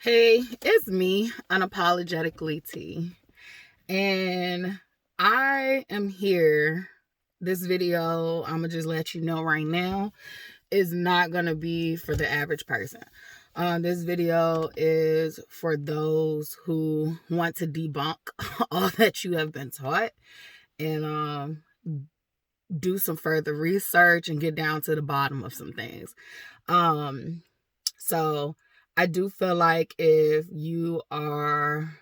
Hey, it's me, unapologetically T, and I am here. This video, I'm gonna just let you know right now, is not gonna be for the average person. This video is for those who want to debunk all that you have been taught and do some further research and get down to the bottom of some things. So I do feel like if you are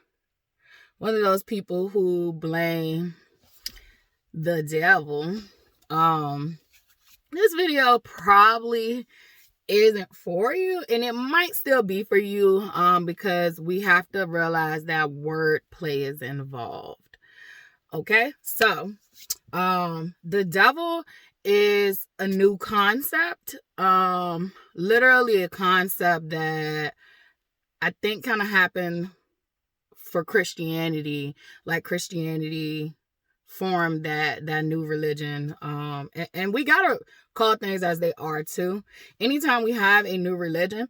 one of those people who blame the devil, this video probably isn't for you, and it might still be for you, because we have to realize that wordplay is involved. Okay, so the devil is a new concept, literally a concept that I think kind of happened for Christianity, like Christianity formed that new religion, and we gotta call things as they are too. Anytime we have a new religion,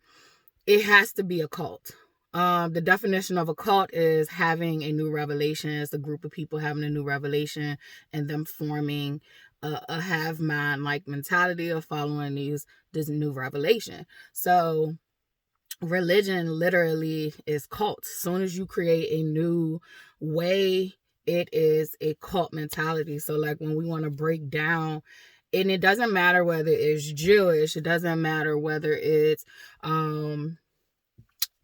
it has to be a cult. The definition of a cult is having a new revelation. It's a group of people having a new revelation and them forming a have mind like mentality of following this new revelation. So religion literally is cult. As soon as you create a new way, it is a cult mentality. So like when we want to break down, and it doesn't matter whether it's Jewish, it doesn't matter whether it's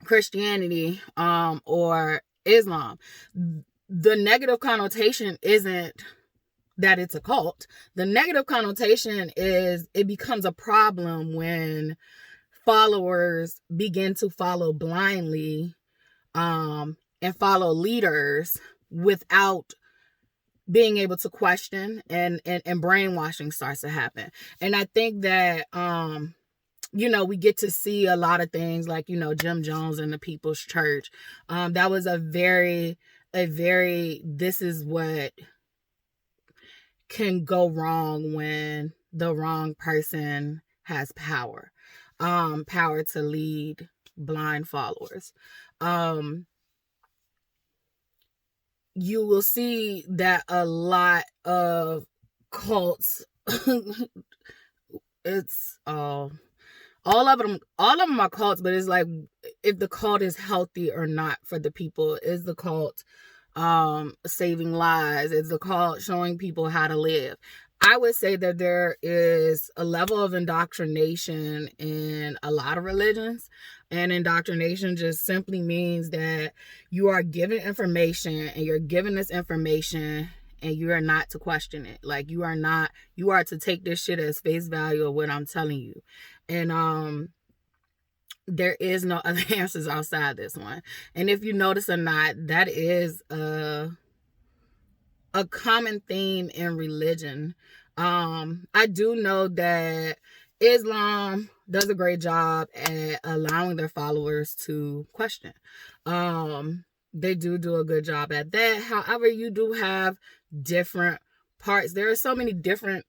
Christianity or Islam, the negative connotation isn't that it's a cult. The negative connotation is it becomes a problem when followers begin to follow blindly and follow leaders without being able to question, and brainwashing starts to happen. And I think that we get to see a lot of things like, Jim Jones and the People's Church. That was a very, this is what can go wrong when the wrong person has power. Power to lead blind followers. You will see that a lot of cults, it's all of them are cults, but it's like if the cult is healthy or not for the people. Is the cult saving lives? Is the cult showing people how to live? I would say that there is a level of indoctrination in a lot of religions, and indoctrination just simply means that you are given information, and you're given this information and you are not to question it. Like you are to take this shit as face value of what I'm telling you. And there is no other answers outside this one. And if you notice or not, that is a common theme in religion. I do know that Islam does a great job at allowing their followers to question. They do a good job at that. However, you do have different parts. There are so many different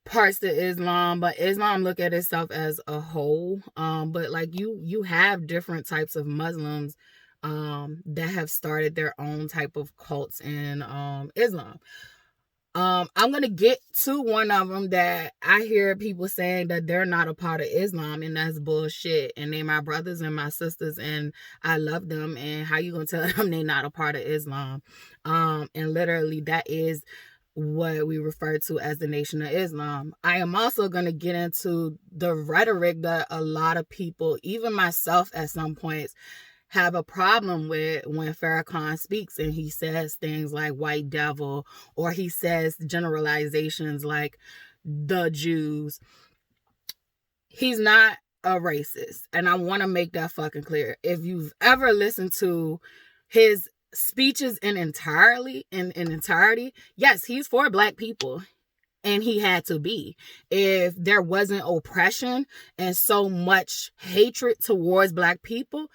parts to Islam, but Islam look at itself as a whole. But like you have different types of Muslims that have started their own type of cults in Islam. I'm gonna get to one of them that I hear people saying that they're not a part of Islam, and that's bullshit. And they're my brothers and my sisters, and I love them. And how you gonna tell them they're not a part of Islam? And literally, that is what we refer to as the Nation of Islam. I am also going to get into the rhetoric that a lot of people, even myself at some points, have a problem with when Farrakhan speaks and he says things like white devil, or he says generalizations like the Jews. He's not a racist, and I want to make that fucking clear. If you've ever listened to his speeches in entirety, yes, he's for black people, and he had to be. If there wasn't oppression and so much hatred towards black people,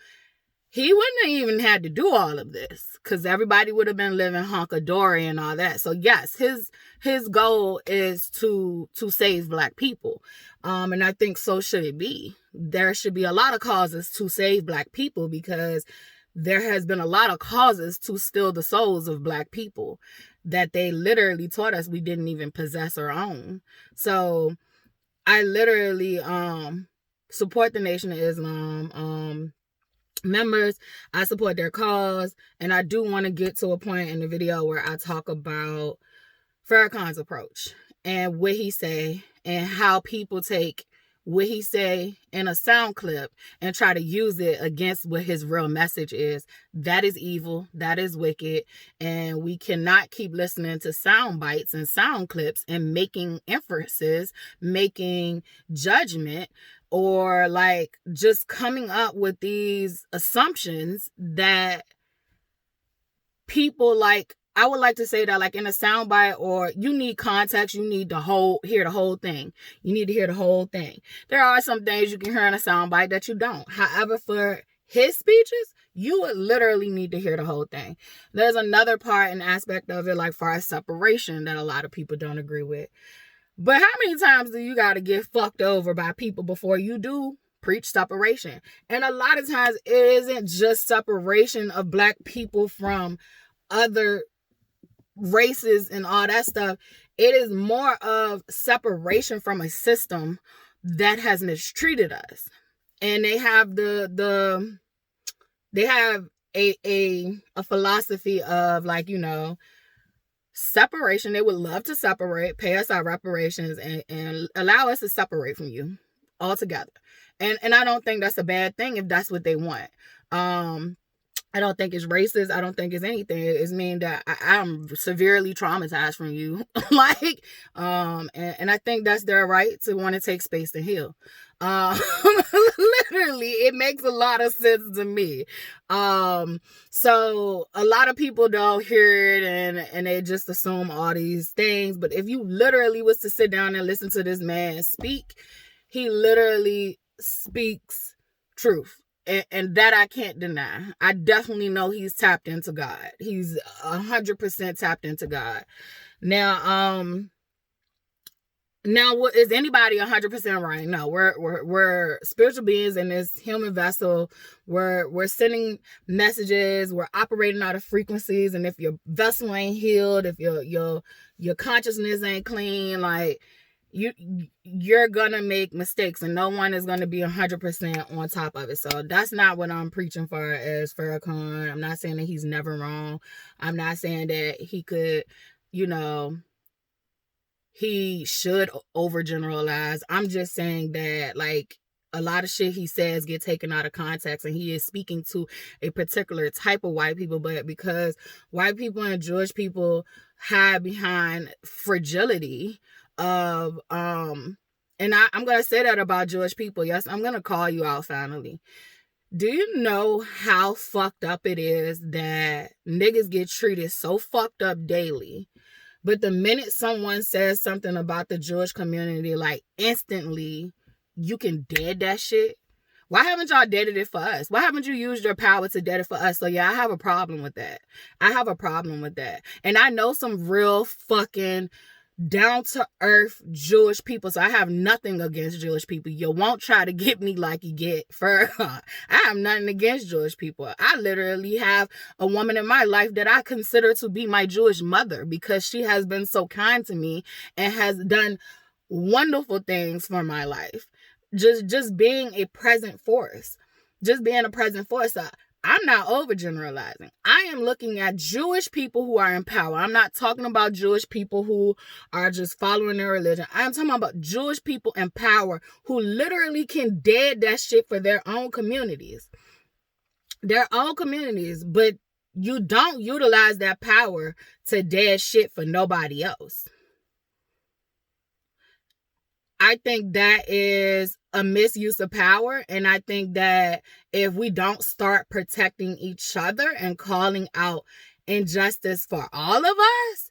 he wouldn't have even had to do all of this, because everybody would have been living hunky-dory and all that. So yes, his goal is to save Black people. And I think so should it be. There should be a lot of causes to save Black people, because there has been a lot of causes to steal the souls of Black people that they literally taught us we didn't even possess or own. So I literally support the Nation of Islam members. I support their cause, and I do want to get to a point in the video where I talk about Farrakhan's approach and what he say, and how people take what he say in a sound clip and try to use it against what his real message is. That is evil. That is wicked. And we cannot keep listening to sound bites and sound clips and making inferences, making judgment, or like just coming up with these assumptions that people like. I would like to say that, like, in a soundbite, or you need context, you need to hear the whole thing. You need to hear the whole thing. There are some things you can hear in a soundbite that you don't. However, for his speeches, you would literally need to hear the whole thing. There's another part and aspect of it, like far as separation, that a lot of people don't agree with. But how many times do you got to get fucked over by people before you do preach separation? And a lot of times it isn't just separation of Black people from other races and all that stuff. It is more of separation from a system that has mistreated us. And they have they have a philosophy of, like, you know, separation. They would love to separate, pay us our reparations, and allow us to separate from you altogether. And I don't think that's a bad thing if that's what they want. I don't think it's racist. I don't think it's anything. It's mean that I'm severely traumatized from you. Like, and I think that's their right to want to take space to heal. Literally, it makes a lot of sense to me. So a lot of people don't hear it and they just assume all these things. But if you literally was to sit down and listen to this man speak, he literally speaks truth. And that I can't deny. I definitely know he's tapped into God. He's 100% tapped into God. Now, what is anybody 100% right? No, we're spiritual beings in this human vessel. We're sending messages. We're operating out of frequencies. And if your vessel ain't healed, if your consciousness ain't clean, like, you're gonna make mistakes, and no one is gonna be 100% on top of it. So that's not what I'm preaching for as Farrakhan. I'm not saying that he's never wrong. I'm not saying that he could, you know, he should overgeneralize. I'm just saying that, like, a lot of shit he says get taken out of context, and he is speaking to a particular type of white people. But because white people and Jewish people hide behind fragility of and I'm gonna say that about Jewish people. Yes, I'm gonna call you out finally. Do you know how fucked up it is that niggas get treated so fucked up daily, but the minute someone says something about the Jewish community, like, instantly you can dead that shit? Why haven't y'all deaded it for us? Why haven't you used your power to dead it for us? So yeah, I have a problem with that. And I know some real fucking down-to-earth Jewish people, so I have nothing against Jewish people. You won't try to get me like you get Farrakhan. I have nothing against Jewish people. I literally have a woman in my life that I consider to be my Jewish mother, because she has been so kind to me and has done wonderful things for my life. Just being a present force. I'm not overgeneralizing. I am looking at Jewish people who are in power. I'm not talking about Jewish people who are just following their religion. I'm talking about Jewish people in power who literally can dead that shit for their own communities. But you don't utilize that power to dead shit for nobody else. I think that is a misuse of power. And I think that if we don't start protecting each other and calling out injustice for all of us,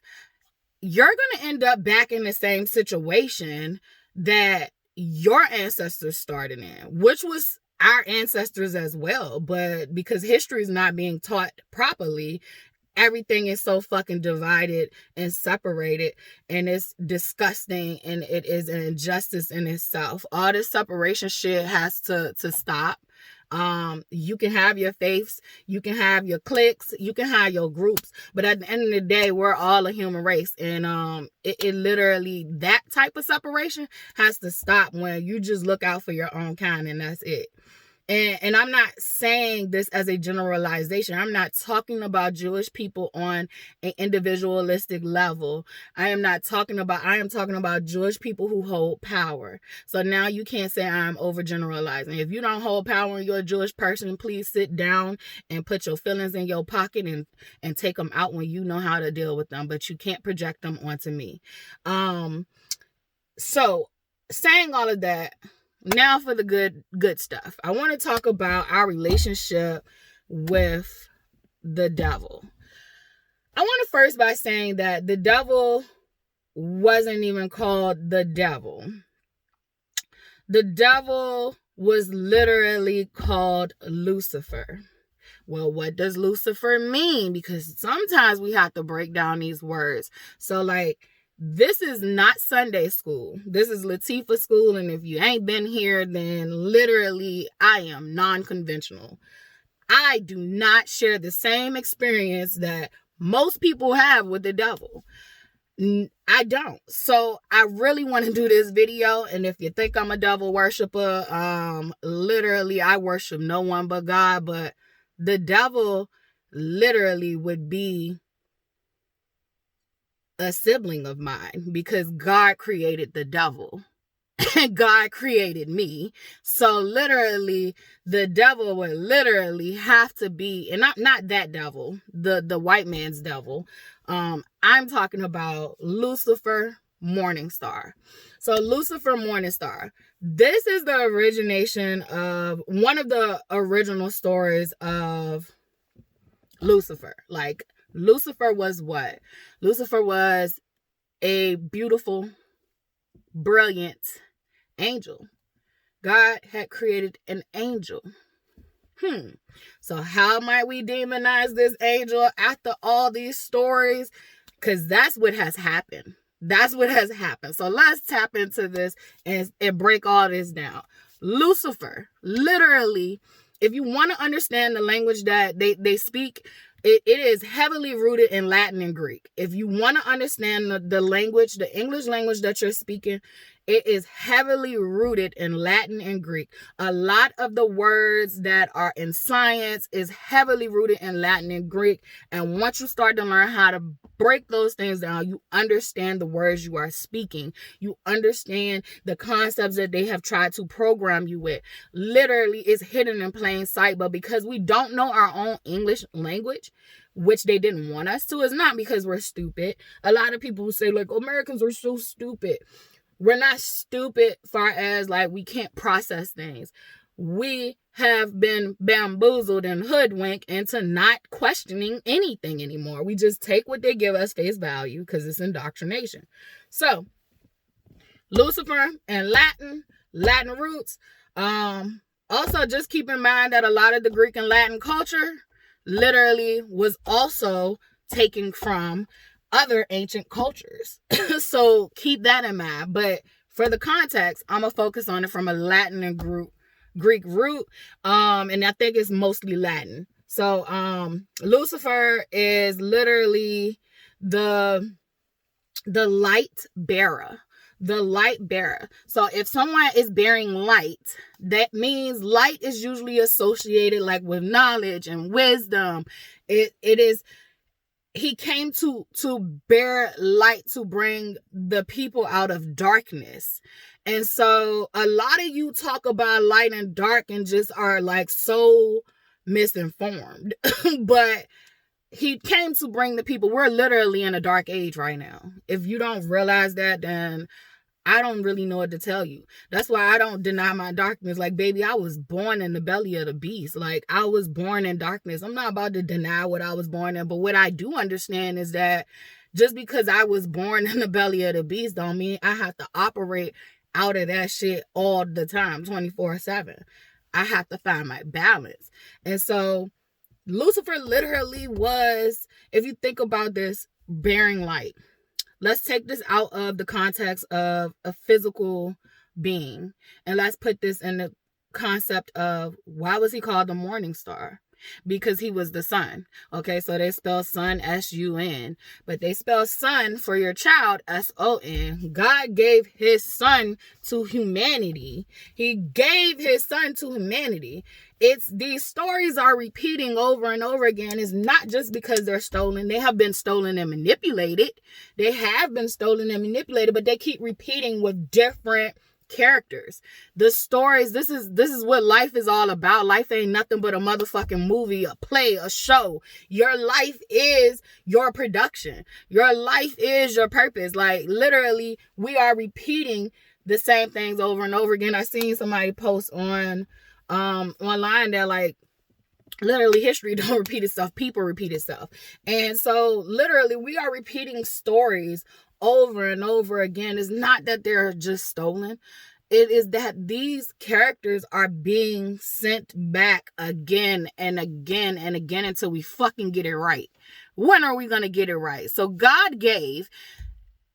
you're going to end up back in the same situation that your ancestors started in, which was our ancestors as well. But because history is not being taught properly, everything is so fucking divided and separated, and it's disgusting, and it is an injustice in itself. All this separation shit has to stop. You can have your faiths, you can have your cliques, you can have your groups, but at the end of the day, we're all a human race. And it literally, that type of separation has to stop when you just look out for your own kind, and that's it. And I'm not saying this as a generalization. I'm not talking about Jewish people on an individualistic level. I am talking about Jewish people who hold power. So now you can't say I'm overgeneralizing. If you don't hold power and you're a Jewish person, please sit down and put your feelings in your pocket and take them out when you know how to deal with them. But you can't project them onto me. So saying all of that, now for the good stuff. I want to talk about our relationship with the devil. I want to first by saying that the devil wasn't even called the devil. The devil was literally called Lucifer. Well, what does Lucifer mean? Because sometimes we have to break down these words. So this is not Sunday school. This is Latifah school. And if you ain't been here, then literally I am non-conventional. I do not share the same experience that most people have with the devil. I don't. So I really want to do this video. And if you think I'm a devil worshiper, literally I worship no one but God. But the devil literally would be a sibling of mine, because God created the devil and God created me. So literally the devil would literally have to be, and not that devil, the white man's devil. I'm talking about Lucifer Morning Star. So Lucifer Morning Star, this is the origination of one of the original stories of Lucifer. Lucifer was what? Lucifer was a beautiful, brilliant angel. God had created an angel. So how might we demonize this angel after all these stories? Because that's what has happened. That's what has happened. So let's tap into this and break all this down. Lucifer, literally, if you want to understand the language that they speak, it is heavily rooted in Latin and Greek. If you want to understand the language, the English language that you're speaking, it is heavily rooted in Latin and Greek. A lot of the words that are in science is heavily rooted in Latin and Greek. And once you start to learn how to break those things down, you understand the words you are speaking. You understand the concepts that they have tried to program you with. Literally, it's hidden in plain sight. But because we don't know our own English language, which they didn't want us to, it's not because we're stupid. A lot of people who say Americans are so stupid. We're not stupid far as we can't process things. We have been bamboozled and hoodwinked into not questioning anything anymore. We just take what they give us face value because it's indoctrination. So Lucifer and Latin roots. Also, just keep in mind that a lot of the Greek and Latin culture literally was also taken from other ancient cultures. So keep that in mind. But for the context, I'm going to focus on it from a Latin and Greek root. And I think it's mostly Latin. So Lucifer is literally the light bearer. The light bearer. So if someone is bearing light, that means light is usually associated with knowledge and wisdom. It is. He came to bear light, to bring the people out of darkness. And so a lot of you talk about light and dark and just are so misinformed. But he came to bring the people. We're literally in a dark age right now. If you don't realize that, then I don't really know what to tell you. That's why I don't deny my darkness. Baby, I was born in the belly of the beast. I was born in darkness. I'm not about to deny what I was born in. But what I do understand is that just because I was born in the belly of the beast don't mean I have to operate out of that shit all the time, 24/7. I have to find my balance. And so Lucifer literally was, if you think about this, bearing light. Let's take this out of the context of a physical being, and let's put this in the concept of, why was he called the morning star? Because he was the sun. Okay, so they spell sun S-U-N, but they spell son for your child S-O-N. God gave his son to humanity. He gave his son to humanity. It's, these stories are repeating over and over again. It's not just because they're stolen. They have been stolen and manipulated. They have been stolen and manipulated, but they keep repeating with different characters. The stories, this is what life is all about. Life ain't nothing but a motherfucking movie, a play, a show. Your life is your production. Your life is your purpose. Like, literally, we are repeating the same things over and over again. I seen somebody post on online that, like, literally history don't repeat itself, people repeat itself. And so literally we are repeating stories over and over again. It's not that they're just stolen. It is that these characters are being sent back again and again and again until we fucking get it right. When are we going to get it right? So God gave,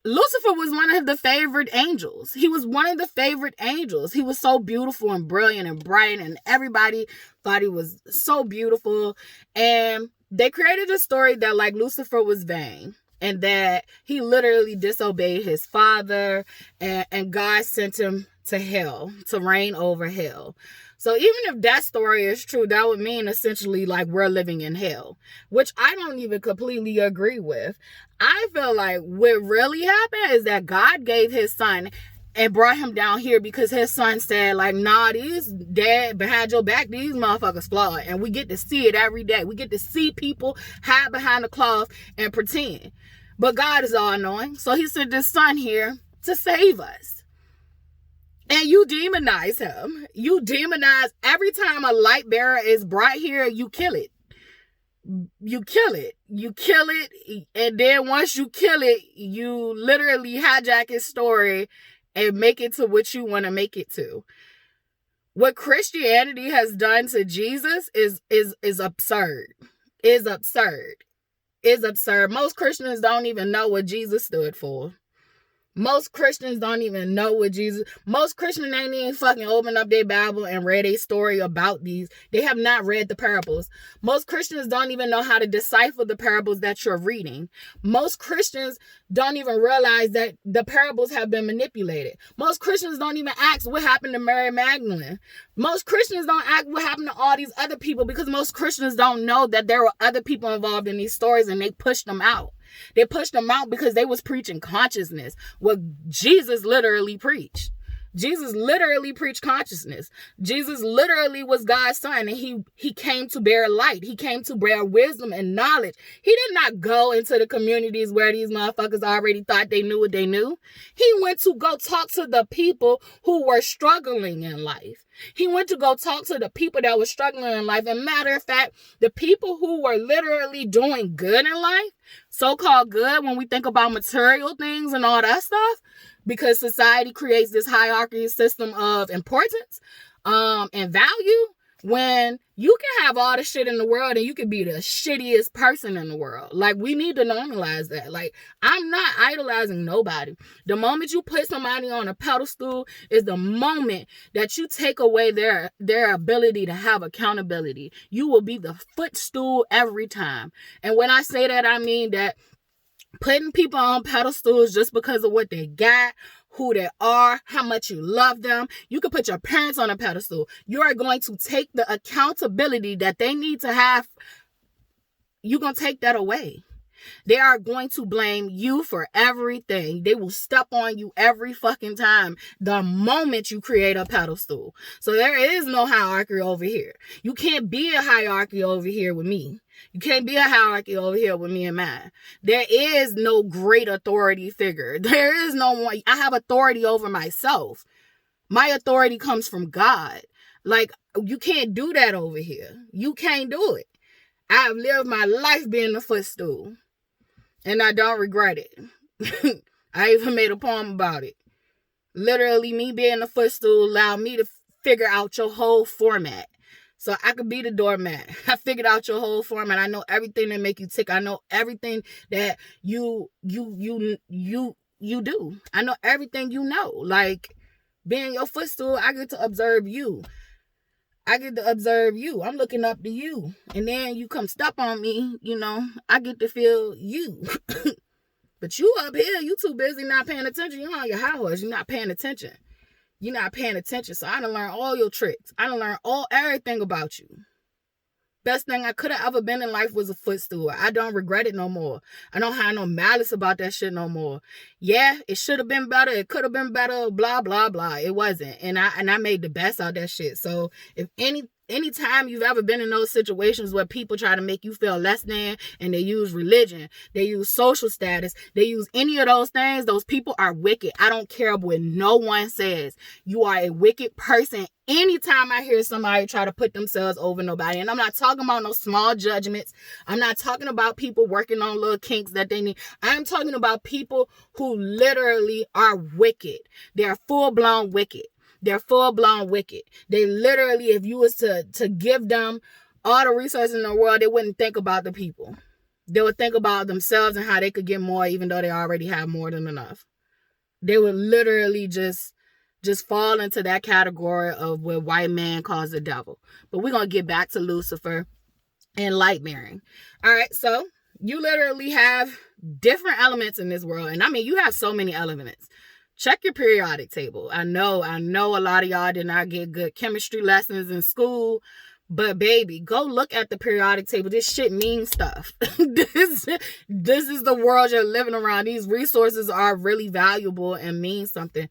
Lucifer was one of the favorite angels. He was one of the favorite angels. He was so beautiful and brilliant and bright, and everybody thought he was so beautiful. And they created a story that, like, Lucifer was vain, and that he literally disobeyed his father, and God sent him to hell, to reign over hell. So even if that story is true, that would mean essentially like we're living in hell, which I don't even completely agree with. I feel like what really happened is that God gave his son and brought him down here because his son said, like, nah, these dad behind your back, these motherfuckers flawed. And we get to see it every day. We get to see people hide behind the cloth and pretend. But God is all knowing. So he sent his son here to save us. And you demonize him. You demonize every time a light bearer is brought here, you kill it. You kill it. You kill it. And then once you kill it, you literally hijack his story and make it to what you want to make it to. What Christianity has done to Jesus is absurd. Is absurd. Is absurd. Most Christians don't even know what Jesus stood for. Most Christians don't even know what Jesus... Most Christians ain't even fucking opened up their Bible and read a story about these. They have not read the parables. Most Christians don't even know how to decipher the parables that you're reading. Most Christians don't even realize that the parables have been manipulated. Most Christians don't even ask what happened to Mary Magdalene. Most Christians don't ask what happened to all these other people, because most Christians don't know that there were other people involved in these stories, and they pushed them out. They pushed them out because they was preaching consciousness, what Jesus literally preached. Jesus literally preached consciousness. Jesus literally was God's son, and he came to bear light. He came to bear wisdom and knowledge. He did not go into the communities where these motherfuckers already thought they knew what they knew. He went to go talk to the people who were struggling in life. He went to go talk to the people that were struggling in life. And matter of fact, the people who were literally doing good in life, so-called good when we think about material things and all that stuff, because society creates this hierarchy system of importance and value, when you can have all the shit in the world and you can be the shittiest person in the world. Like, we need to normalize that. Like, I'm not idolizing nobody. The moment you put somebody on a pedestal is the moment that you take away their ability to have accountability. You will be the footstool every time. And when I say that, I mean that putting people on pedestals just because of what they got, who they are, how much you love them. You can put your parents on a pedestal. You are going to take the accountability that they need to have. You're going to take that away. They are going to blame you for everything. They will step on you every fucking time the moment you create a pedestal. So there is no hierarchy over here. You can't be a hierarchy over here with me. You can't be a hierarchy over here with me and mine. There is no great authority figure. There is no one. I have authority over myself. My authority comes from God. Like, you can't do that over here. You can't do it. I've lived my life being a footstool, and I don't regret it. I even made a poem about it. Literally, me being a footstool allowed me to figure out your whole format. So I could be the doormat. I figured out your whole format. I know everything that make you tick. I know everything that you do. I know everything you know. Like, being your footstool, I get to observe you. I'm looking up to you. And then you come step on me, I get to feel you. But you up here, you too busy not paying attention. You're on your high horse. You're not paying attention. So I done learned all your tricks. I done learned everything about you. Best thing I could have ever been in life was a footstool. I don't regret it no more. I don't have no malice about that shit no more. Yeah, it should have been better. It could have been better. Blah, blah, blah. It wasn't. And I made the best out of that shit. So if anytime you've ever been in those situations where people try to make you feel less than, and they use religion, they use social status, they use any of those things, those people are wicked. I don't care what no one says. You are a wicked person. Anytime I hear somebody try to put themselves over nobody, and I'm not talking about no small judgments. I'm not talking about people working on little kinks that they need. I'm talking about people who literally are wicked. They're full-blown wicked. They literally, if you was to give them all the resources in the world, they wouldn't think about the people. They would think about themselves and how they could get more, even though they already have more than enough. They would literally just fall into that category of what white man calls the devil. But we're going to get back to Lucifer and light bearing. All right, so you literally have different elements in this world. And I mean, you have so many elements. Check your periodic table. I know a lot of y'all did not get good chemistry lessons in school, but baby, go look at the periodic table. This shit means stuff. This is the world you're living around. These resources are really valuable and mean something.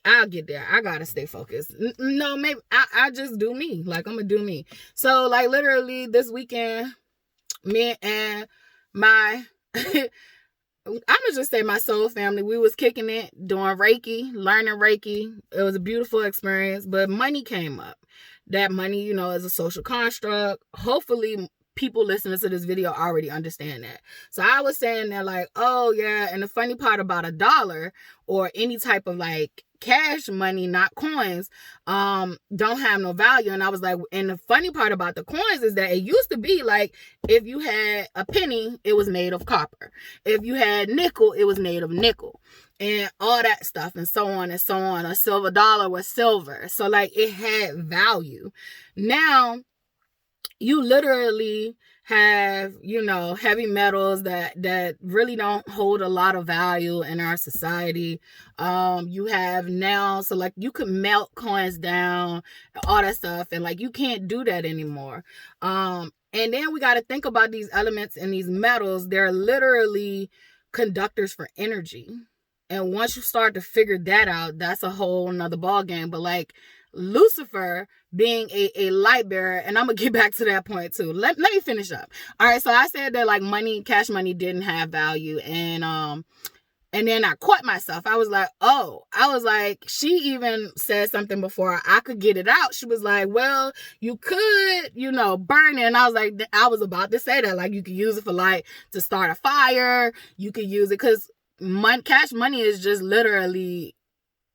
I'll get there. I gotta stay focused. No, maybe I just do me. Like, I'm gonna do me. So, like, literally this weekend, me and my I'm gonna just say my soul family, we was kicking it, doing Reiki, learning Reiki. It was a beautiful experience, but money came up. That money, is a social construct. Hopefully people listening to this video already understand that. So I was saying that, like, oh yeah, and the funny part about $1 or any type of like cash money, not coins, don't have no value. And I was like, and the funny part about the coins is that it used to be like, if you had a penny, it was made of copper. If you had nickel, it was made of nickel, and all that stuff, and so on and so on. A silver dollar was silver. So like, it had value. Now you literally have, heavy metals that really don't hold a lot of value in our society. You have now, so like, you could melt coins down, all that stuff, and like, you can't do that anymore. And then we got to think about these elements and these metals. They're literally conductors for energy. And once you start to figure that out, that's a whole nother ball game. But like, Lucifer being a light bearer, and I'm gonna get back to that point too. Let me finish up. All right, so I said that like cash money didn't have value, and then I caught myself. I was like, she even said something before I could get it out. She was like, well, you could, burn it. And I was like, I was about to say that, like, you could use it for like to start a fire. You could use it because cash money is just literally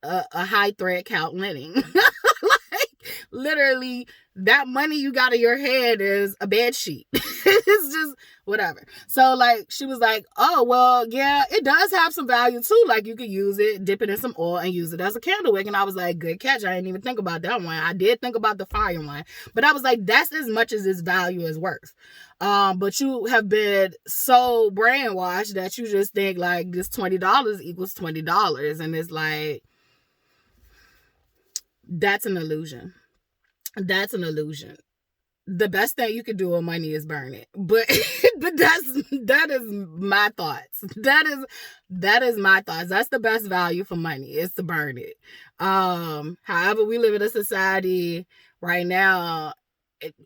a high thread count knitting. Like, literally, that money you got in your head is a bed sheet. It's just whatever. So like, she was like, oh, well, yeah, it does have some value too. Like, you could use it, dip it in some oil, and use it as a candle wick. And I was like, good catch. I didn't even think about that one. I did think about the fire one, but I was like, that's as much as its value is worth. But you have been so brainwashed that you just think like this $20 equals $20. And it's like, that's an illusion. The best thing you could do with money is burn it. But that is my thoughts. That is my thoughts. That's the best value for money, is to burn it. However, we live in a society right now,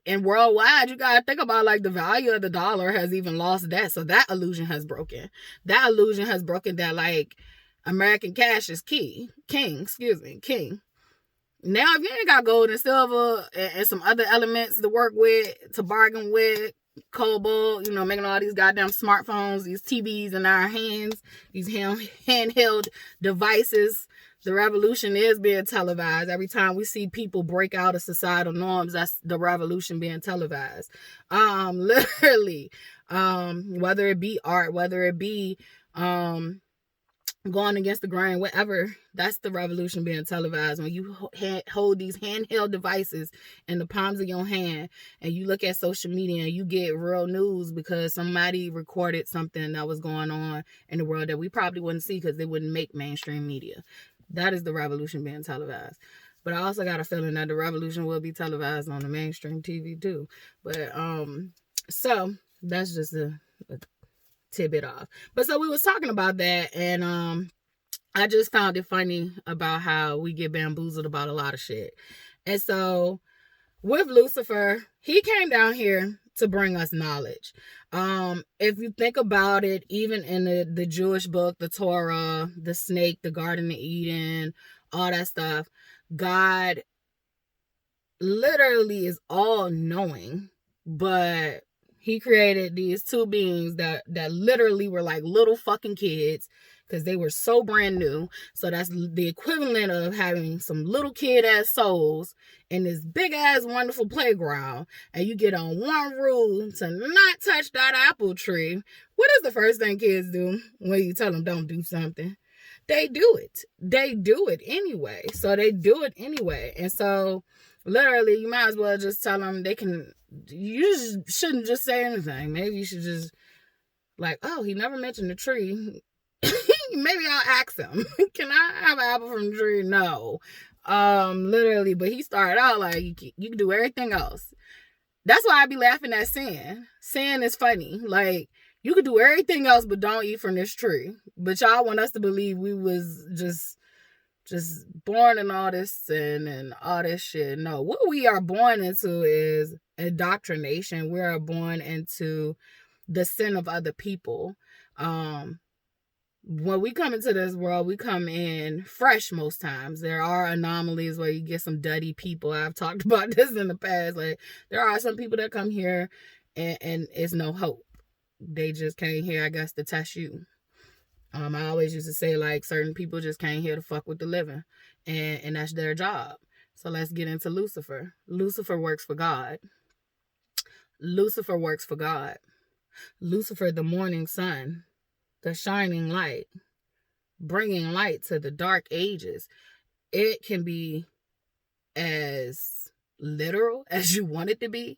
and worldwide, you gotta think about like the value of the dollar has even lost that. So that illusion has broken. That like American cash is king. Now, if you ain't got gold and silver and some other elements to work with, to bargain with, cobalt, making all these goddamn smartphones, these TVs in our hands, these handheld devices The revolution is being televised. Every time we see people break out of societal norms, that's the revolution being televised. Literally, whether it be art, whether it be going against the grain, whatever, that's the revolution being televised. When you hold these handheld devices in the palms of your hand and you look at social media and you get real news because somebody recorded something that was going on in the world that we probably wouldn't see because they wouldn't make mainstream media. That is the revolution being televised. But I also got a feeling that the revolution will be televised on the mainstream TV too. But so that's just a tidbit off. But so we was talking about that, and I just found it funny about how we get bamboozled about a lot of shit. And so with Lucifer, he came down here to bring us knowledge. If you think about it, even in the Jewish book, the Torah, the snake, the Garden of Eden, all that stuff, God literally is all knowing, but he created these two beings that literally were like little fucking kids because they were so brand new. So that's the equivalent of having some little kid ass souls in this big ass wonderful playground, and you get on one rule to not touch that apple tree. What is the first thing kids do when you tell them don't do something? They do it. They do it anyway. So they do it anyway. And so literally, you might as well just tell them you just shouldn't just say anything. Maybe you should just like, oh, he never mentioned the tree. Maybe I'll ask him, can I have an apple from the tree? No. Literally, but he started out like, you can do everything else. That's why I be laughing at sin. Sin is funny. Like, you could do everything else, but don't eat from this tree. But y'all want us to believe we was just born in all this sin and all this shit. No, what we are born into is indoctrination. We are born into the sin of other people. When we come into this world, we come in fresh most times. There are anomalies where you get some duddy people. I've talked about this in the past. Like, there are some people that come here and it's no hope. They just came here, I guess, to test you. I always used to say, like, certain people just came here to fuck with the living, and that's their job. So let's get into Lucifer. Lucifer works for God. Lucifer works for God. Lucifer, the morning sun, the shining light, bringing light to the dark ages. It can be as literal as you want it to be,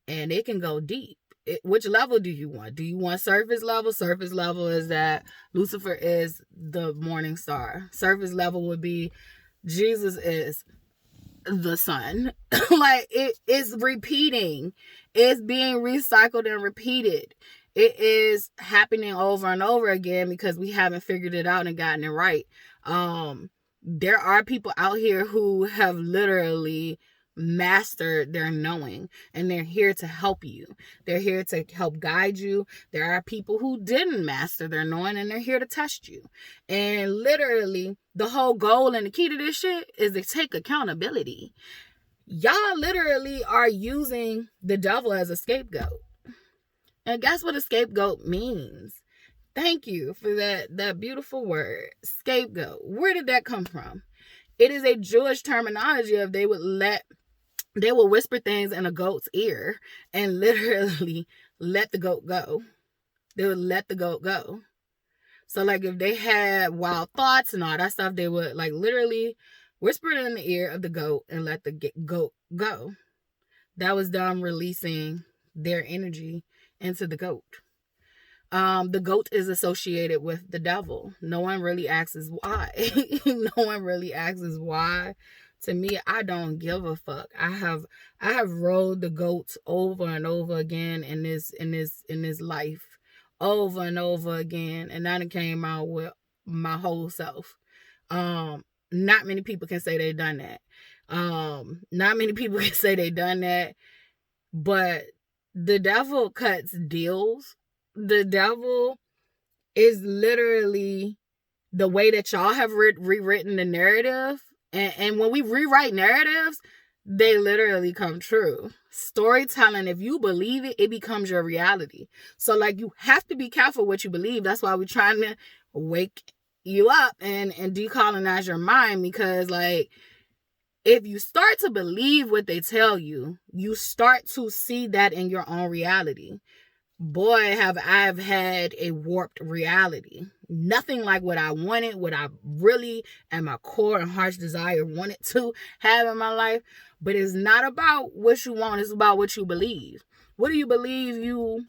and it can go deep. Which level do you want? Do you want surface level? Surface level is that Lucifer is the morning star. Surface level would be Jesus is the sun. Like, it is repeating. It's being recycled and repeated. It is happening over and over again because we haven't figured it out and gotten it right. There are people out here who have literally mastered their knowing, and they're here to help you. They're here to help guide you. There are people who didn't master their knowing, and they're here to test you. And literally, the whole goal and the key to this shit is to take accountability. Y'all literally are using the devil as a scapegoat. And guess what a scapegoat means? Thank you for that beautiful word, scapegoat. Where did that come from? It is a Jewish terminology of they will whisper things in a goat's ear and literally let the goat go. They would let the goat go. So, like, if they had wild thoughts and all that stuff, they would, like, literally whisper it in the ear of the goat and let the goat go. That was them releasing their energy into the goat. The goat is associated with the devil. No one really asks why. No one really asks why. To me, I don't give a fuck. I have rode the goats over and over again in this life, over and over again, and I came out with my whole self. Not many people can say they done that. Not many people can say they done that, but the devil cuts deals. The devil is literally the way that y'all have rewritten the narrative. And when we rewrite narratives, they literally come true. Storytelling, if you believe it, it becomes your reality. So, like, you have to be careful what you believe. That's why we're trying to wake you up and decolonize your mind, because like, if you start to believe what they tell you, you start to see that in your own reality. Boy, have I had a warped reality. Nothing like what I wanted, what I really at my core and heart's desire wanted to have in my life. But it's not about what you want, it's about what you believe. What do you believe you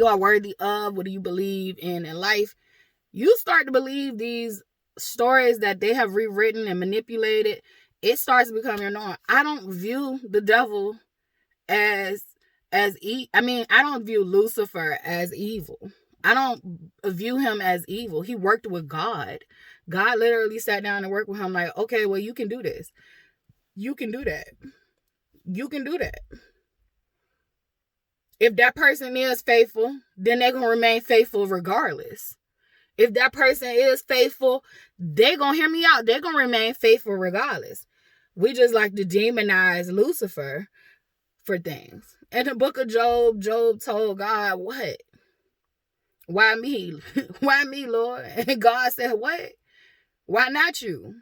are worthy of? What do you believe in life? You start to believe these stories that they have rewritten and manipulated. It starts to become your norm. I don't view the devil I don't view Lucifer as evil. I don't view him as evil. He worked with God. God literally sat down and worked with him like, okay, well, you can do this. You can do that. You can do that. If that person is faithful, then they're going to remain faithful regardless. If that person is faithful, they're going to hear me out. They're going to remain faithful regardless. We just like to demonize Lucifer for things. In the book of Job, Job told God, what? Why me? Why me, Lord? And God said, what? Why not you?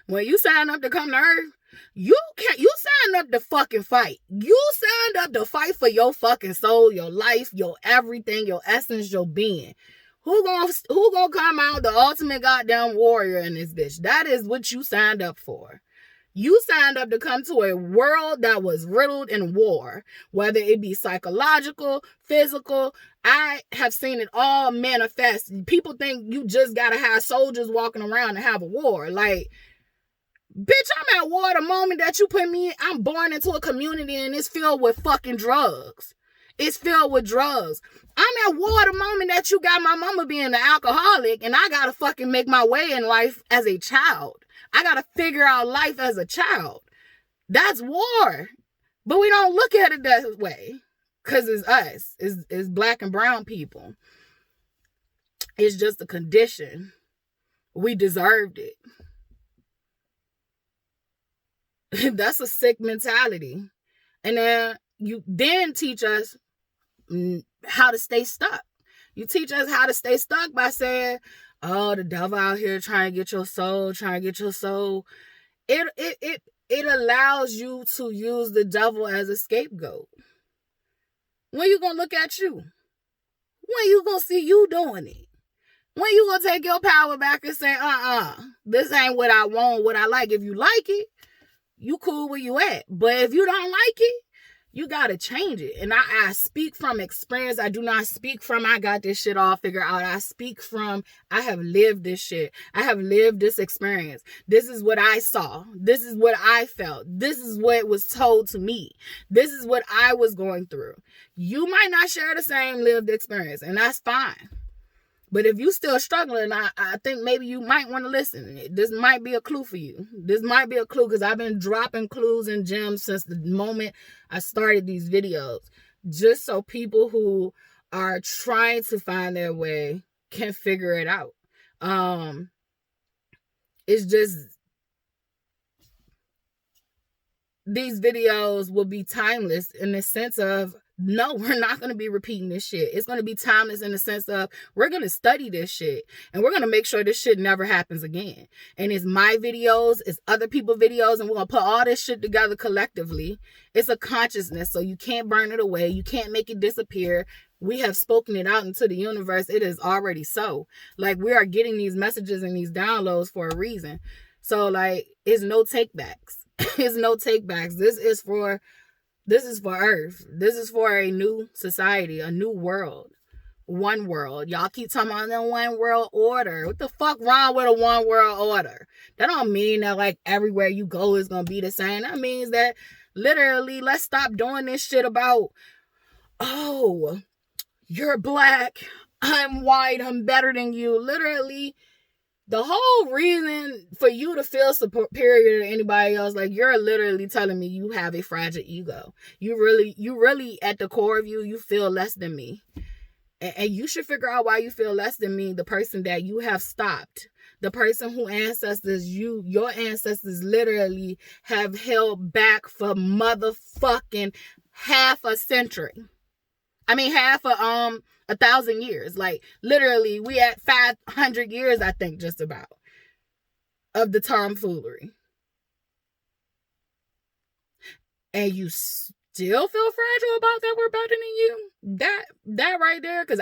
When you sign up to come to earth, you signed up to fucking fight. You signed up to fight for your fucking soul, your life, your everything, your essence, your being. Who gonna come out the ultimate goddamn warrior in this bitch? That is what you signed up for. You signed up to come to a world that was riddled in war, whether it be psychological, physical. I have seen it all manifest. People think you just gotta have soldiers walking around and have a war. Like, bitch, I'm at war the moment that you put me in. I'm born into a community and it's filled with fucking drugs. It's filled with drugs. I'm at war the moment that you got my mama being an alcoholic and I gotta fucking make my way in life as a child. I gotta figure out life as a child. That's war. But we don't look at it that way. Because it's us. It's black and brown people. It's just a condition. We deserved it. That's a sick mentality. And then you then teach us how to stay stuck. You teach us how to stay stuck by saying, oh, the devil out here trying to get your soul, It allows you to use the devil as a scapegoat. When you gonna look at you? When you gonna see you doing it? When you gonna take your power back and say, this ain't what I want, what I like. If you like it, you cool where you at. But if you don't like it, you gotta change it. And I speak from experience. I do not speak from I got this shit all figured out. I speak from I have lived this shit. I have lived this experience. This is what I saw. This is what I felt. This is what was told to me. This is what I was going through. You might not share the same lived experience, and that's fine. But if you still struggling, I think maybe you might want to listen. This might be a clue for you. This might be a clue, because I've been dropping clues and gems since the moment I started these videos. Just so people who are trying to find their way can figure it out. It's just, these videos will be timeless in the sense of, no, we're not going to be repeating this shit. It's going to be timeless in the sense of, we're going to study this shit and we're going to make sure this shit never happens again. And it's my videos, it's other people's videos, and we're going to put all this shit together collectively. It's a consciousness, so you can't burn it away. You can't make it disappear. We have spoken it out into the universe. It is already so. Like, we are getting these messages and these downloads for a reason. So, like, it's no takebacks. It's no takebacks. This is for Earth. This is for a new society, a new world. One world. Y'all keep talking about the one world order. What the fuck wrong with a one world order? That don't mean that like everywhere you go is gonna be the same. That means that literally, let's stop doing this shit about, oh, you're black, I'm white, I'm better than you. Literally, the whole reason for you to feel superior to anybody else, like, you're literally telling me you have a fragile ego. You really at the core of you, you feel less than me. And you should figure out why you feel less than me, the person that you have stopped. The person who your ancestors literally have held back for motherfucking half a century. I mean, half 1,000 years. Like, literally, we at 500 years, I think, just about, of the tomfoolery. And you still feel fragile about that we're better than you? That right there, because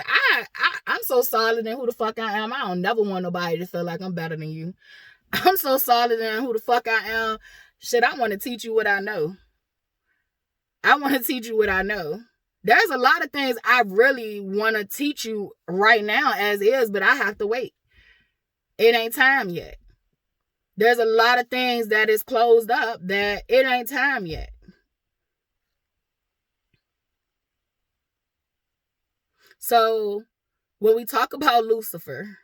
I'm so solid in who the fuck I am. I don't never want nobody to feel like I'm better than you. I'm so solid in who the fuck I am. Shit, I want to teach you what I know. I want to teach you what I know. There's a lot of things I really want to teach you right now as is, but I have to wait. It ain't time yet. There's a lot of things that is closed up that it ain't time yet. So when we talk about Lucifer,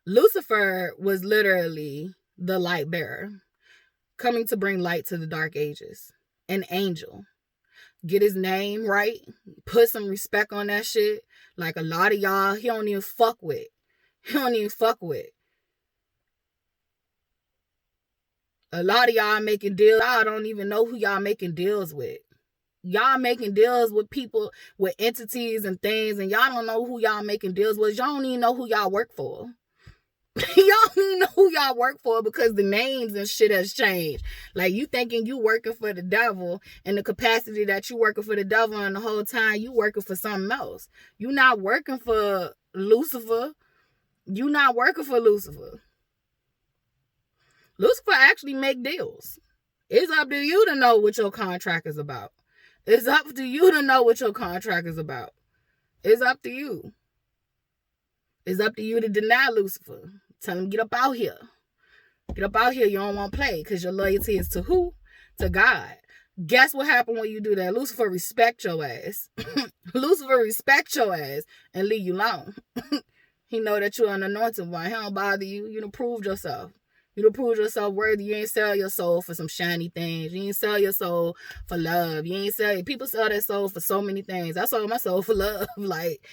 Lucifer was literally the light bearer, coming to bring light to the dark ages. An angel. Get his name right. Put some respect on that shit. Like a lot of y'all, he don't even fuck with. He don't even fuck with. A lot of y'all making deals. I don't even know who y'all making deals with. Y'all making deals with people, with entities and things, and y'all don't know who y'all making deals with. Y'all don't even know who y'all work for. Y'all don't even know who y'all work for because the names and shit has changed. Like, you thinking you working for the devil in the capacity that you working for the devil, and the whole time you working for something else. You not working for Lucifer. You not working for Lucifer. Lucifer actually make deals. It's up to you to know what your contract is about. It's up to you to know what your contract is about. It's up to you. It's up to you to deny Lucifer. Tell him, get up out here. Get up out here. You don't want to play because your loyalty is to who? To God. Guess what happened when you do that? Lucifer respect your ass. Lucifer respect your ass and leave you alone. He know that you're an anointed one. He don't bother you. You done proved yourself. You done proved yourself worthy. You ain't sell your soul for some shiny things. You ain't sell your soul for love. You ain't sell. People sell their soul for so many things. I sold my soul for love. Like,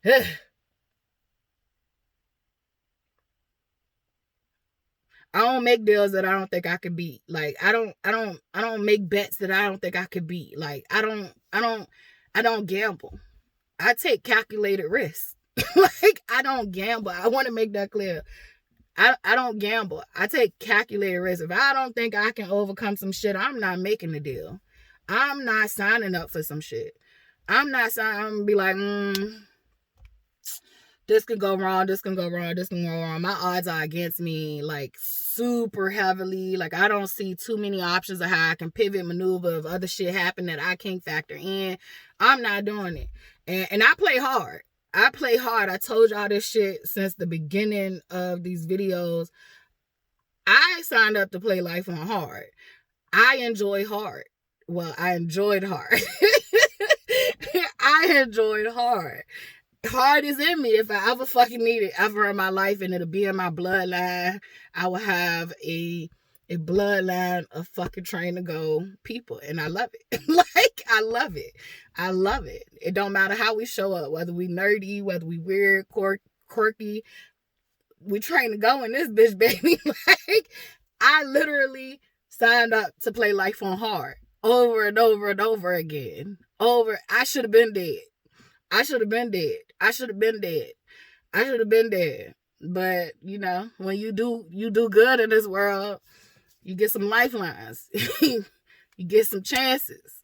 I don't make deals that I don't think I could beat. Like, I don't make bets that I don't think I could beat. Like, I don't gamble. I take calculated risks. Like, I don't gamble. I want to make that clear. I don't gamble. I take calculated risks. If I don't think I can overcome some shit, I'm not making the deal. I'm not signing up for some shit. I'm gonna be like, this can go wrong, this can go wrong, this can go wrong. My odds are against me, like, super heavily. Like, I don't see too many options of how I can pivot, maneuver if other shit happen that I can't factor in. I'm not doing it. And I play hard. I play hard. I told y'all this shit since the beginning of these videos. I signed up to play life on hard. I enjoy hard. Well, I enjoyed hard. I enjoyed hard. Hard is in me. If I ever fucking need it ever in my life, and it'll be in my bloodline, I will have a bloodline of fucking train to go people, and I love it. Like, I love it. I love it. It don't matter how we show up, whether we nerdy, whether we weird, quirky, we train to go in this bitch, baby. Like, I literally signed up to play life on hard over and over and over again. I should have been dead. I should have been dead. I should have been dead. I should have been dead. But, you know, when you do good in this world, you get some lifelines. You get some chances.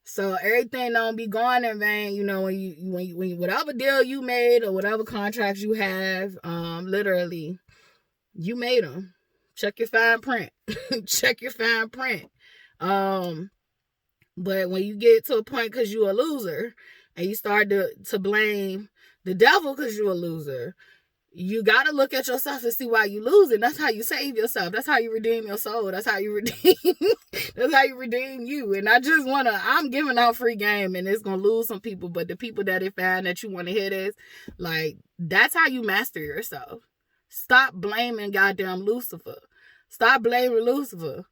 So everything don't be going in vain. You know, when you whatever deal you made or whatever contracts you have, literally, you made them. Check your fine print. Check your fine print. But when you get to a point because you're a loser and you start to blame the devil because you're a loser, you got to look at yourself and see why you losing. That's how you save yourself. That's how you redeem your soul. That's how you redeem. That's how you redeem you. And I'm giving out free game, and it's going to lose some people. But the people that it find that you want to hear this, like, that's how you master yourself. Stop blaming goddamn Lucifer. Stop blaming Lucifer.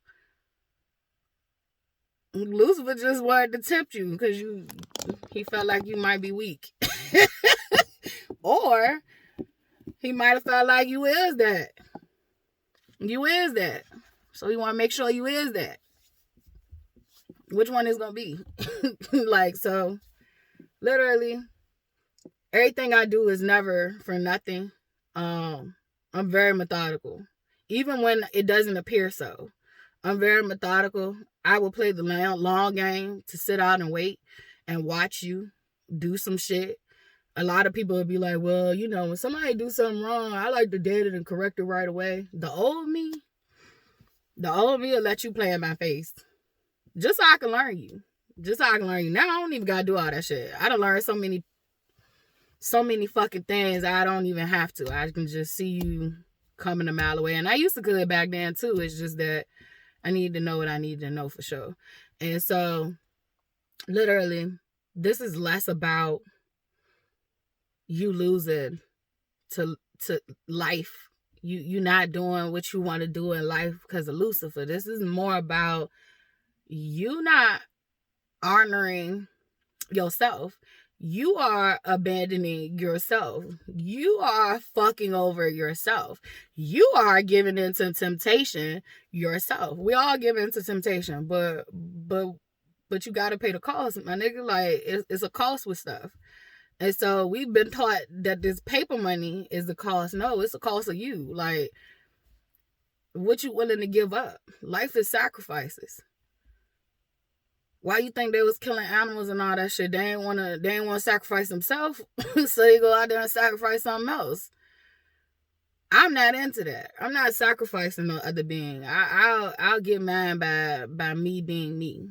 Lucifer just wanted to tempt you because he felt like you might be weak. Or he might have felt like you is that. You is that. So he want to make sure you is that. Which one is going to be? Like, so Literally, everything I do is never for nothing. I'm very methodical. Even when it doesn't appear so. I'm very methodical. I will play the long game to sit out and wait and watch you do some shit. A lot of people would be like, well, you know, when somebody do something wrong, I like to date it and correct it right away. The old me will let you play in my face. Just so I can learn you. Now I don't even gotta do all that shit. I done learned so many fucking things I don't even have to. I can just see you coming a mile away. And I used to could back then too. It's just that I need to know what I need to know for sure. And so literally, this is less about you losing to life. You not doing what you want to do in life because of Lucifer. This is more about you not honoring yourself. You are abandoning yourself. You are fucking over yourself. You are giving into temptation yourself. We all give into temptation, but you gotta pay the cost, my nigga. Like it's a cost with stuff. And so we've been taught that this paper money is the cost. No, it's the cost of you. Like, what you willing to give up? Life is sacrifices. Why you think they was killing animals and all that shit? They ain't wanna sacrifice themselves, so they go out there and sacrifice something else. I'm not into that. I'm not sacrificing no other being. I'll get mine by me being me.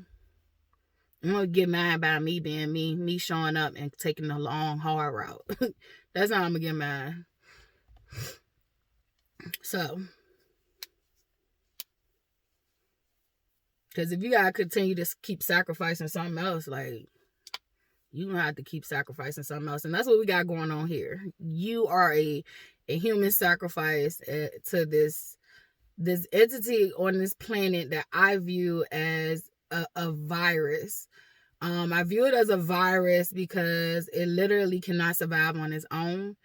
I'm gonna get mine by me being me showing up and taking the long, hard route. That's how I'm gonna get mine. So, because if you gotta continue to keep sacrificing something else, like, you gonna have to keep sacrificing something else. And that's what we got going on here. You are a human sacrifice to this entity on this planet that I view as a virus. I view it as a virus because it literally cannot survive on its own,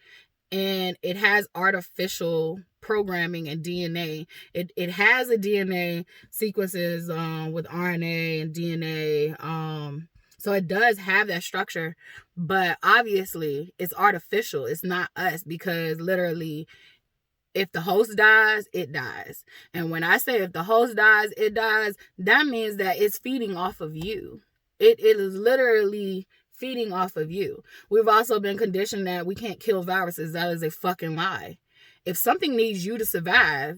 and it has artificial programming and DNA. It has a DNA sequences with RNA and DNA. So it does have that structure, but obviously it's artificial. It's not us, because literally, if the host dies, it dies. And when I say if the host dies, it dies, that means that it's feeding off of you. It is literally feeding off of you. We've also been conditioned that we can't kill viruses. That is a fucking lie. If something needs you to survive,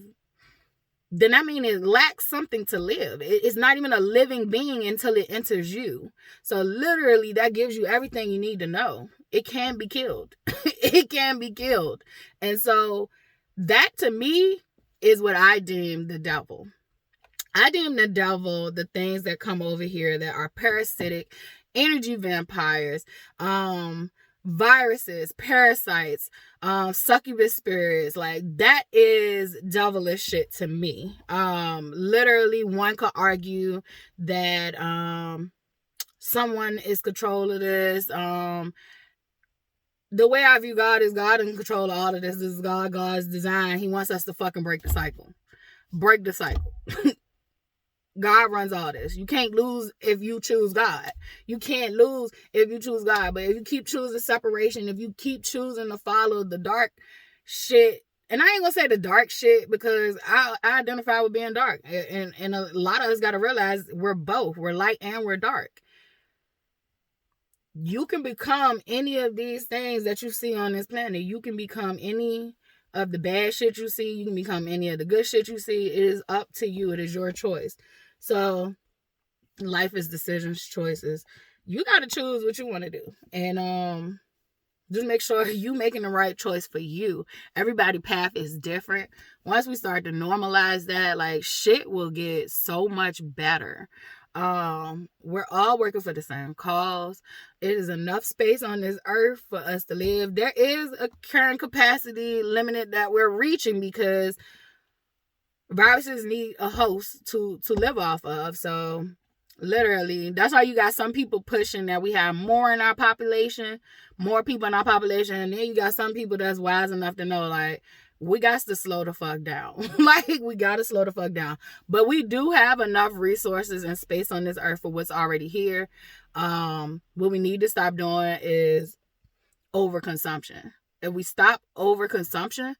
then that means it lacks something to live. It's not even a living being until it enters you. So literally, that gives you everything you need to know. It can be killed. It can be killed. And so that, to me, is what I deem the devil. I deem the devil the things that come over here that are parasitic, energy vampires, viruses, parasites, succubus spirits. Like, that is devilish shit to me. Literally, one could argue that someone is control of this. The way I view God is God in control of all of this. This is God's design. He wants us to fucking break the cycle. Break the cycle. God runs all this. You can't lose if you choose God. You can't lose if you choose God. But if you keep choosing separation, if you keep choosing to follow the dark shit, and I ain't gonna say the dark shit because I identify with being dark. And a lot of us gotta realize we're both. We're light and we're dark. You can become any of these things that you see on this planet. You can become any of the bad shit you see. You can become any of the good shit you see. It is up to you. It is your choice. So life is decisions, choices. You got to choose what you want to do. And just make sure you making the right choice for you. Everybody's path is different. Once we start to normalize that, like, shit will get so much better. We're all working for the same cause. It is enough space on this earth for us to live. There is a current capacity limited that we're reaching because viruses need a host to live off of. So literally, that's why you got some people pushing that we have more in our population, more people in our population, and then you got some people that's wise enough to know, like, we got to slow the fuck down. Like, we got to slow the fuck down. But we do have enough resources and space on this earth for what's already here. What we need to stop doing is overconsumption. If we stop overconsumption,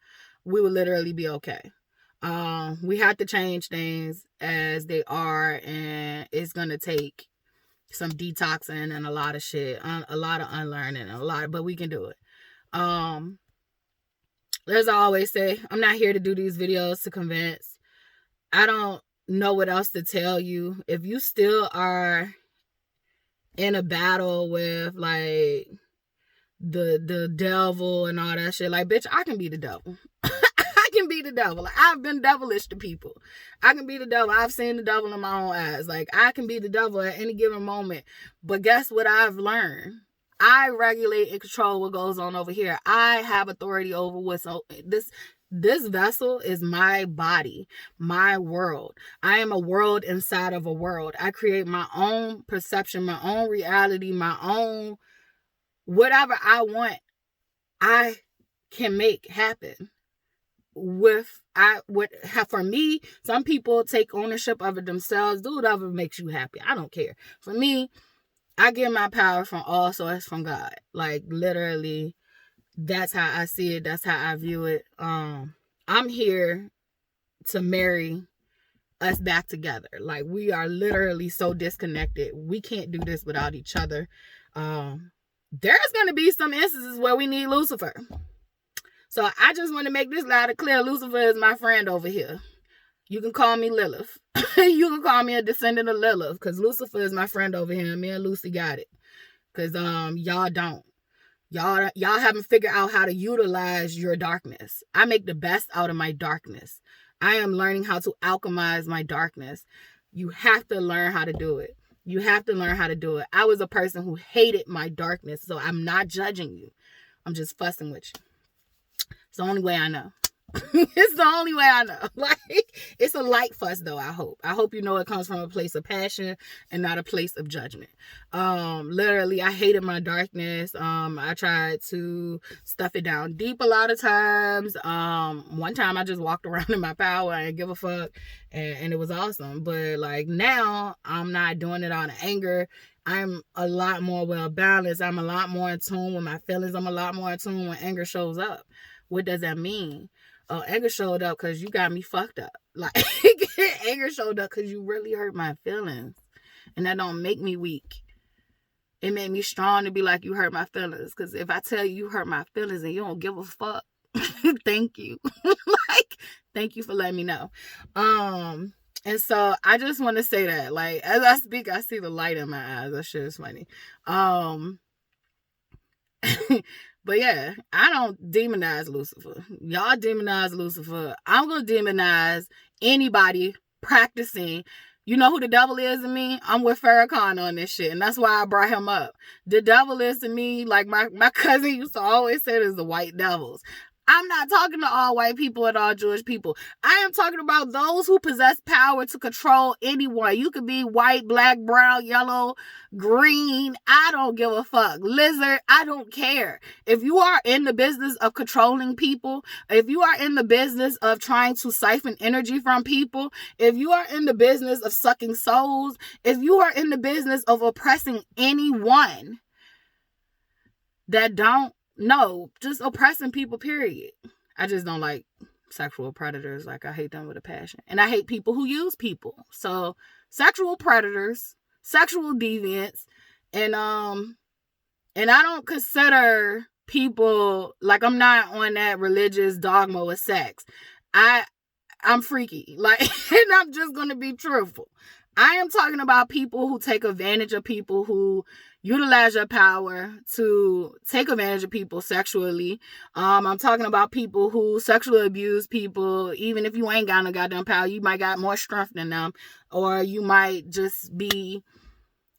we will literally be okay. We have to change things as they are, and it's going to take some detoxing and a lot of shit, a lot of unlearning, but we can do it. As I always say, I'm not here to do these videos to convince. I don't know what else to tell you. If you still are in a battle with like the devil and all that shit, like, bitch, I can be the devil. I can be the devil. Like, I've been devilish to people. I can be the devil. I've seen the devil in my own eyes. Like, I can be the devil at any given moment. But guess what I've learned? I regulate and control what goes on over here. I have authority over what's this vessel is my body, my world. I am a world inside of a world. I create my own perception, my own reality, my own whatever I want. I can make happen. For me, some people take ownership of it themselves. Do whatever makes you happy. I don't care. For me, I get my power from all source, from God. Like, literally, that's how I see it. That's how I view it. I'm here to marry us back together. Like, we are literally so disconnected. We can't do this without each other. There's going to be some instances where we need Lucifer. So I just want to make this loud and clear. Lucifer is my friend over here. You can call me Lilith. You can call me a descendant of Lilith, because Lucifer is my friend over here. Me and Lucy got it. Because y'all don't. Y'all haven't figured out how to utilize your darkness. I make the best out of my darkness. I am learning how to alchemize my darkness. You have to learn how to do it. You have to learn how to do it. I was a person who hated my darkness, so I'm not judging you. I'm just fussing with you. It's the only way I know. It's the only way I know. Like, it's a light fuss, though. I hope you know it comes from a place of passion and not a place of judgment. Literally, I hated my darkness. I tried to stuff it down deep a lot of times. One time I just walked around in my power. I didn't give a fuck, and it was awesome. But like, now I'm not doing it out of anger. I'm a lot more well balanced. I'm a lot more in tune with my feelings. I'm a lot more in tune when anger shows up. What does that mean? Anger showed up because you got me fucked up. Like, anger showed up because you really hurt my feelings. And that don't make me weak. It made me strong to be like, you hurt my feelings. Because if I tell you hurt my feelings and you don't give a fuck, thank you. Like, thank you for letting me know. And so I just want to say that, like, as I speak, I see the light in my eyes. That shit is funny. But yeah, I don't demonize Lucifer. Y'all demonize Lucifer. I'm going to demonize anybody practicing. You know who the devil is to me? I'm with Farrakhan on this shit. And that's why I brought him up. The devil is to me, like my cousin used to always say, is the white devils. I'm not talking to all white people and all Jewish people. I am talking about those who possess power to control anyone. You could be white, black, brown, yellow, green. I don't give a fuck. Lizard, I don't care. If you are in the business of controlling people, if you are in the business of trying to siphon energy from people, if you are in the business of sucking souls, if you are in the business of oppressing anyone that don't, no, just oppressing people, period. I just don't like sexual predators. Like, I hate them with a passion. And I hate people who use people. So, sexual predators, sexual deviants, and I don't consider people, like, I'm not on that religious dogma with sex. I'm freaky. Like, and I'm just going to be truthful. I am talking about people who take advantage of people, who utilize your power to take advantage of people sexually. I'm talking about people who sexually abuse people. Even if you ain't got no goddamn power, you might got more strength than them, or you might just be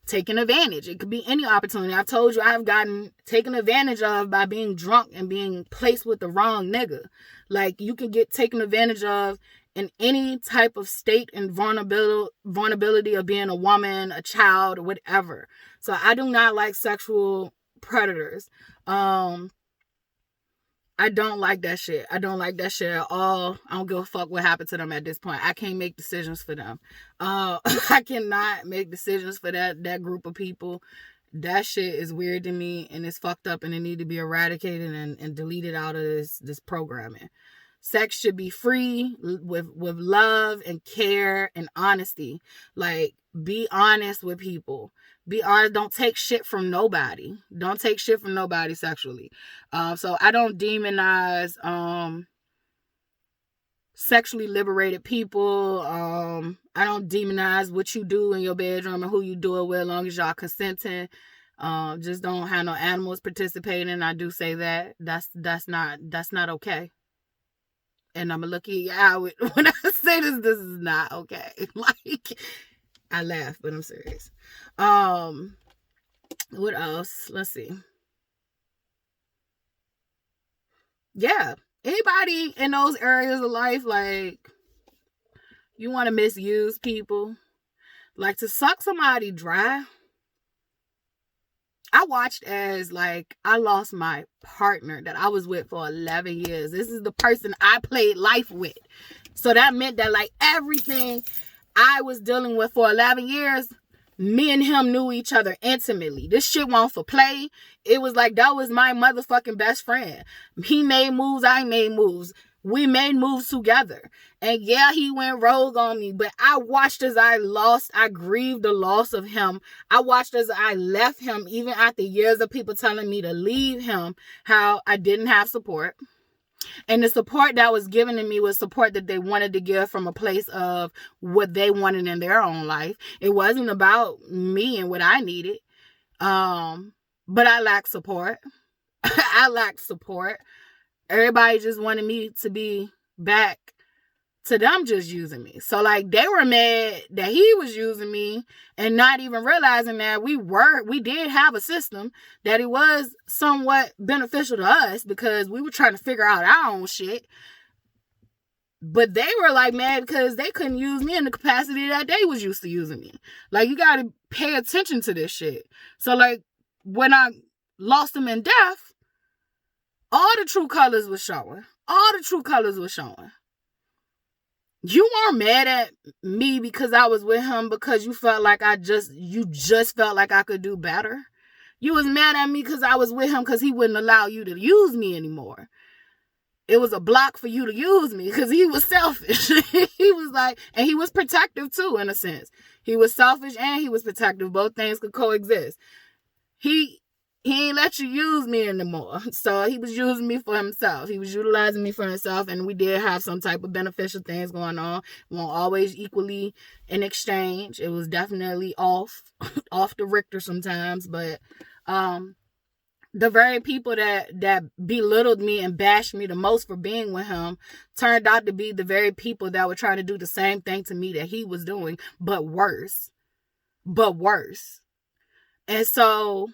taken advantage. It could be any opportunity. I told you I have gotten taken advantage of by being drunk and being placed with the wrong nigga. Like, you can get taken advantage of in any type of state and vulnerability of being a woman, a child, or whatever. So I do not like sexual predators. And I don't like that shit. I don't like that shit at all. I don't give a fuck what happened to them at this point. I can't make decisions for them. I cannot make decisions for that group of people. That shit is weird to me, and it's fucked up, and it need to be eradicated and deleted out of this programming. Sex should be free with love and care and honesty. Like, be honest with people. Be honest. Don't take shit from nobody. Don't take shit from nobody sexually. So I don't demonize sexually liberated people. I don't demonize what you do in your bedroom and who you do it with, as long as y'all consenting. Just don't have no animals participating. I do say that. That's not okay. And I'm gonna look at you out when I say this is not okay. Like, I laugh, but I'm serious. What else? Let's see. Yeah. Anybody in those areas of life, like, you want to misuse people, like, to suck somebody dry. I watched as, like, I lost my partner that I was with for 11 years. This is the person I played life with. So that meant that, like, everything I was dealing with for 11 years, me and him knew each other intimately. This shit wasn't for play. It was like, that was my motherfucking best friend. He made moves, I made moves. We made moves together. And yeah, he went rogue on me, but I watched as I grieved the loss of him. I watched as I left him, even after years of people telling me to leave him, how I didn't have support. And the support that was given to me was support that they wanted to give from a place of what they wanted in their own life. It wasn't about me and what I needed. But I lacked support. I lacked support. Everybody just wanted me to be back to them just using me. So, like, they were mad that he was using me and not even realizing that we did have a system, that it was somewhat beneficial to us because we were trying to figure out our own shit. But they were, like, mad because they couldn't use me in the capacity that they was used to using me. Like, you got to pay attention to this shit. So, like, when I lost him in death, all the true colors was showing. All the true colors was showing. You weren't mad at me because I was with him because you felt like you just felt like I could do better. You was mad at me because I was with him because he wouldn't allow you to use me anymore. It was a block for you to use me because he was selfish. He was like, and he was protective too, in a sense. He was selfish and he was protective. Both things could coexist. He ain't let you use me anymore. So he was using me for himself. He was utilizing me for himself. And we did have some type of beneficial things going on. We weren't always equally in exchange. It was definitely off the Richter sometimes. But the very people that belittled me and bashed me the most for being with him turned out to be the very people that were trying to do the same thing to me that he was doing, but worse. And so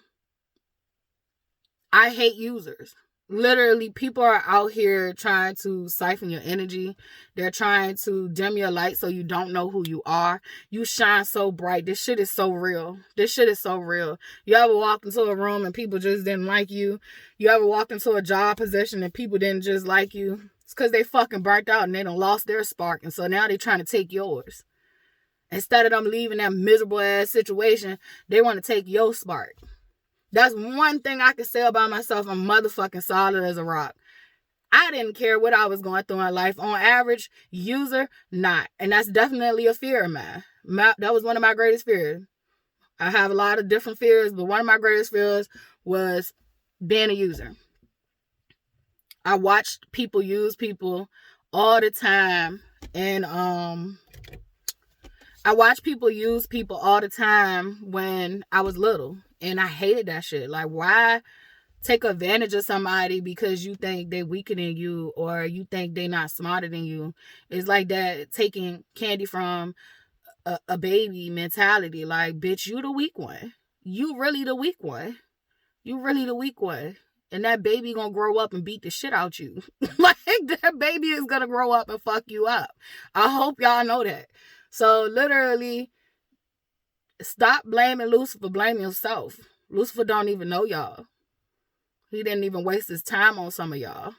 I hate users. Literally, people are out here trying to siphon your energy. They're trying to dim your light so you don't know who you are. You shine so bright. This shit is so real. You ever walked into a room and people just didn't like you? You ever walked into a job position and people didn't just like you? It's because they fucking burnt out and they done lost their spark. And so now they're trying to take yours. Instead of them leaving that miserable ass situation, they want to take your spark. That's one thing I can say about myself. I'm motherfucking solid as a rock. I didn't care what I was going through in life. On average, user, not. And that's definitely a fear of mine. That was one of my greatest fears. I have a lot of different fears, but one of my greatest fears was being a user. I watched people use people all the time. And I watched people use people all the time when I was little. And I hated that shit. Like, why take advantage of somebody because you think they're weaker than you or you think they're not smarter than you? It's like that taking candy from a baby mentality. Like, bitch, you the weak one. You really the weak one. And that baby gonna grow up and beat the shit out you. Like, that baby is gonna grow up and fuck you up. I hope y'all know that. So, literally, stop blaming Lucifer. Blame yourself. Lucifer don't even know y'all. He didn't even waste his time on some of y'all.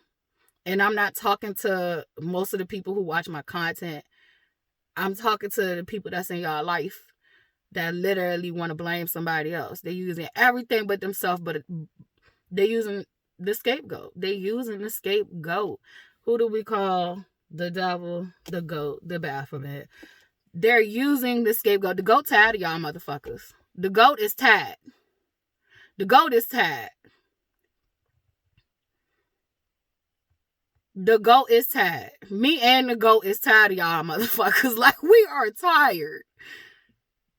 And I'm not talking to most of the people who watch my content. I'm talking to the people that's in y'all life that literally want to blame somebody else. They're using everything but themselves, but they're using the scapegoat. They're using the scapegoat. Who do we call the devil, the goat, the Baphomet? They're using the scapegoat. The goat tired of y'all motherfuckers. The goat is tired. The goat is tired. The goat is tired. Me and the goat is tired of y'all motherfuckers. Like, we are tired.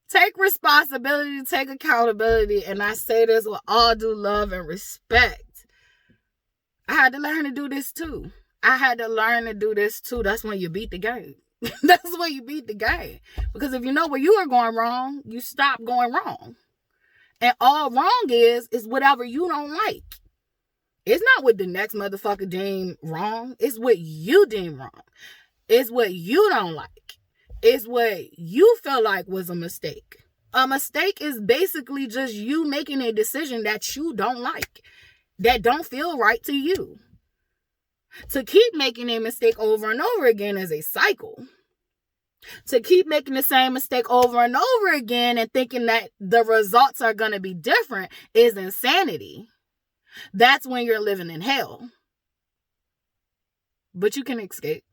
Take responsibility, take accountability, and I say this with all due love and respect. I had to learn to do this too. That's when you beat the game. That's when you beat the game. Because if you know where you are going wrong, you stop going wrong. And all wrong is whatever you don't like. It's not what the next motherfucker deem wrong. It's what you deem wrong. It's what you don't like. It's what you feel like was a mistake. A mistake is basically just you making a decision that you don't like, that don't feel right to you. To keep making a mistake over and over again is a cycle. To keep making the same mistake over and over again and thinking that the results are going to be different is insanity. That's when you're living in hell. But you can escape.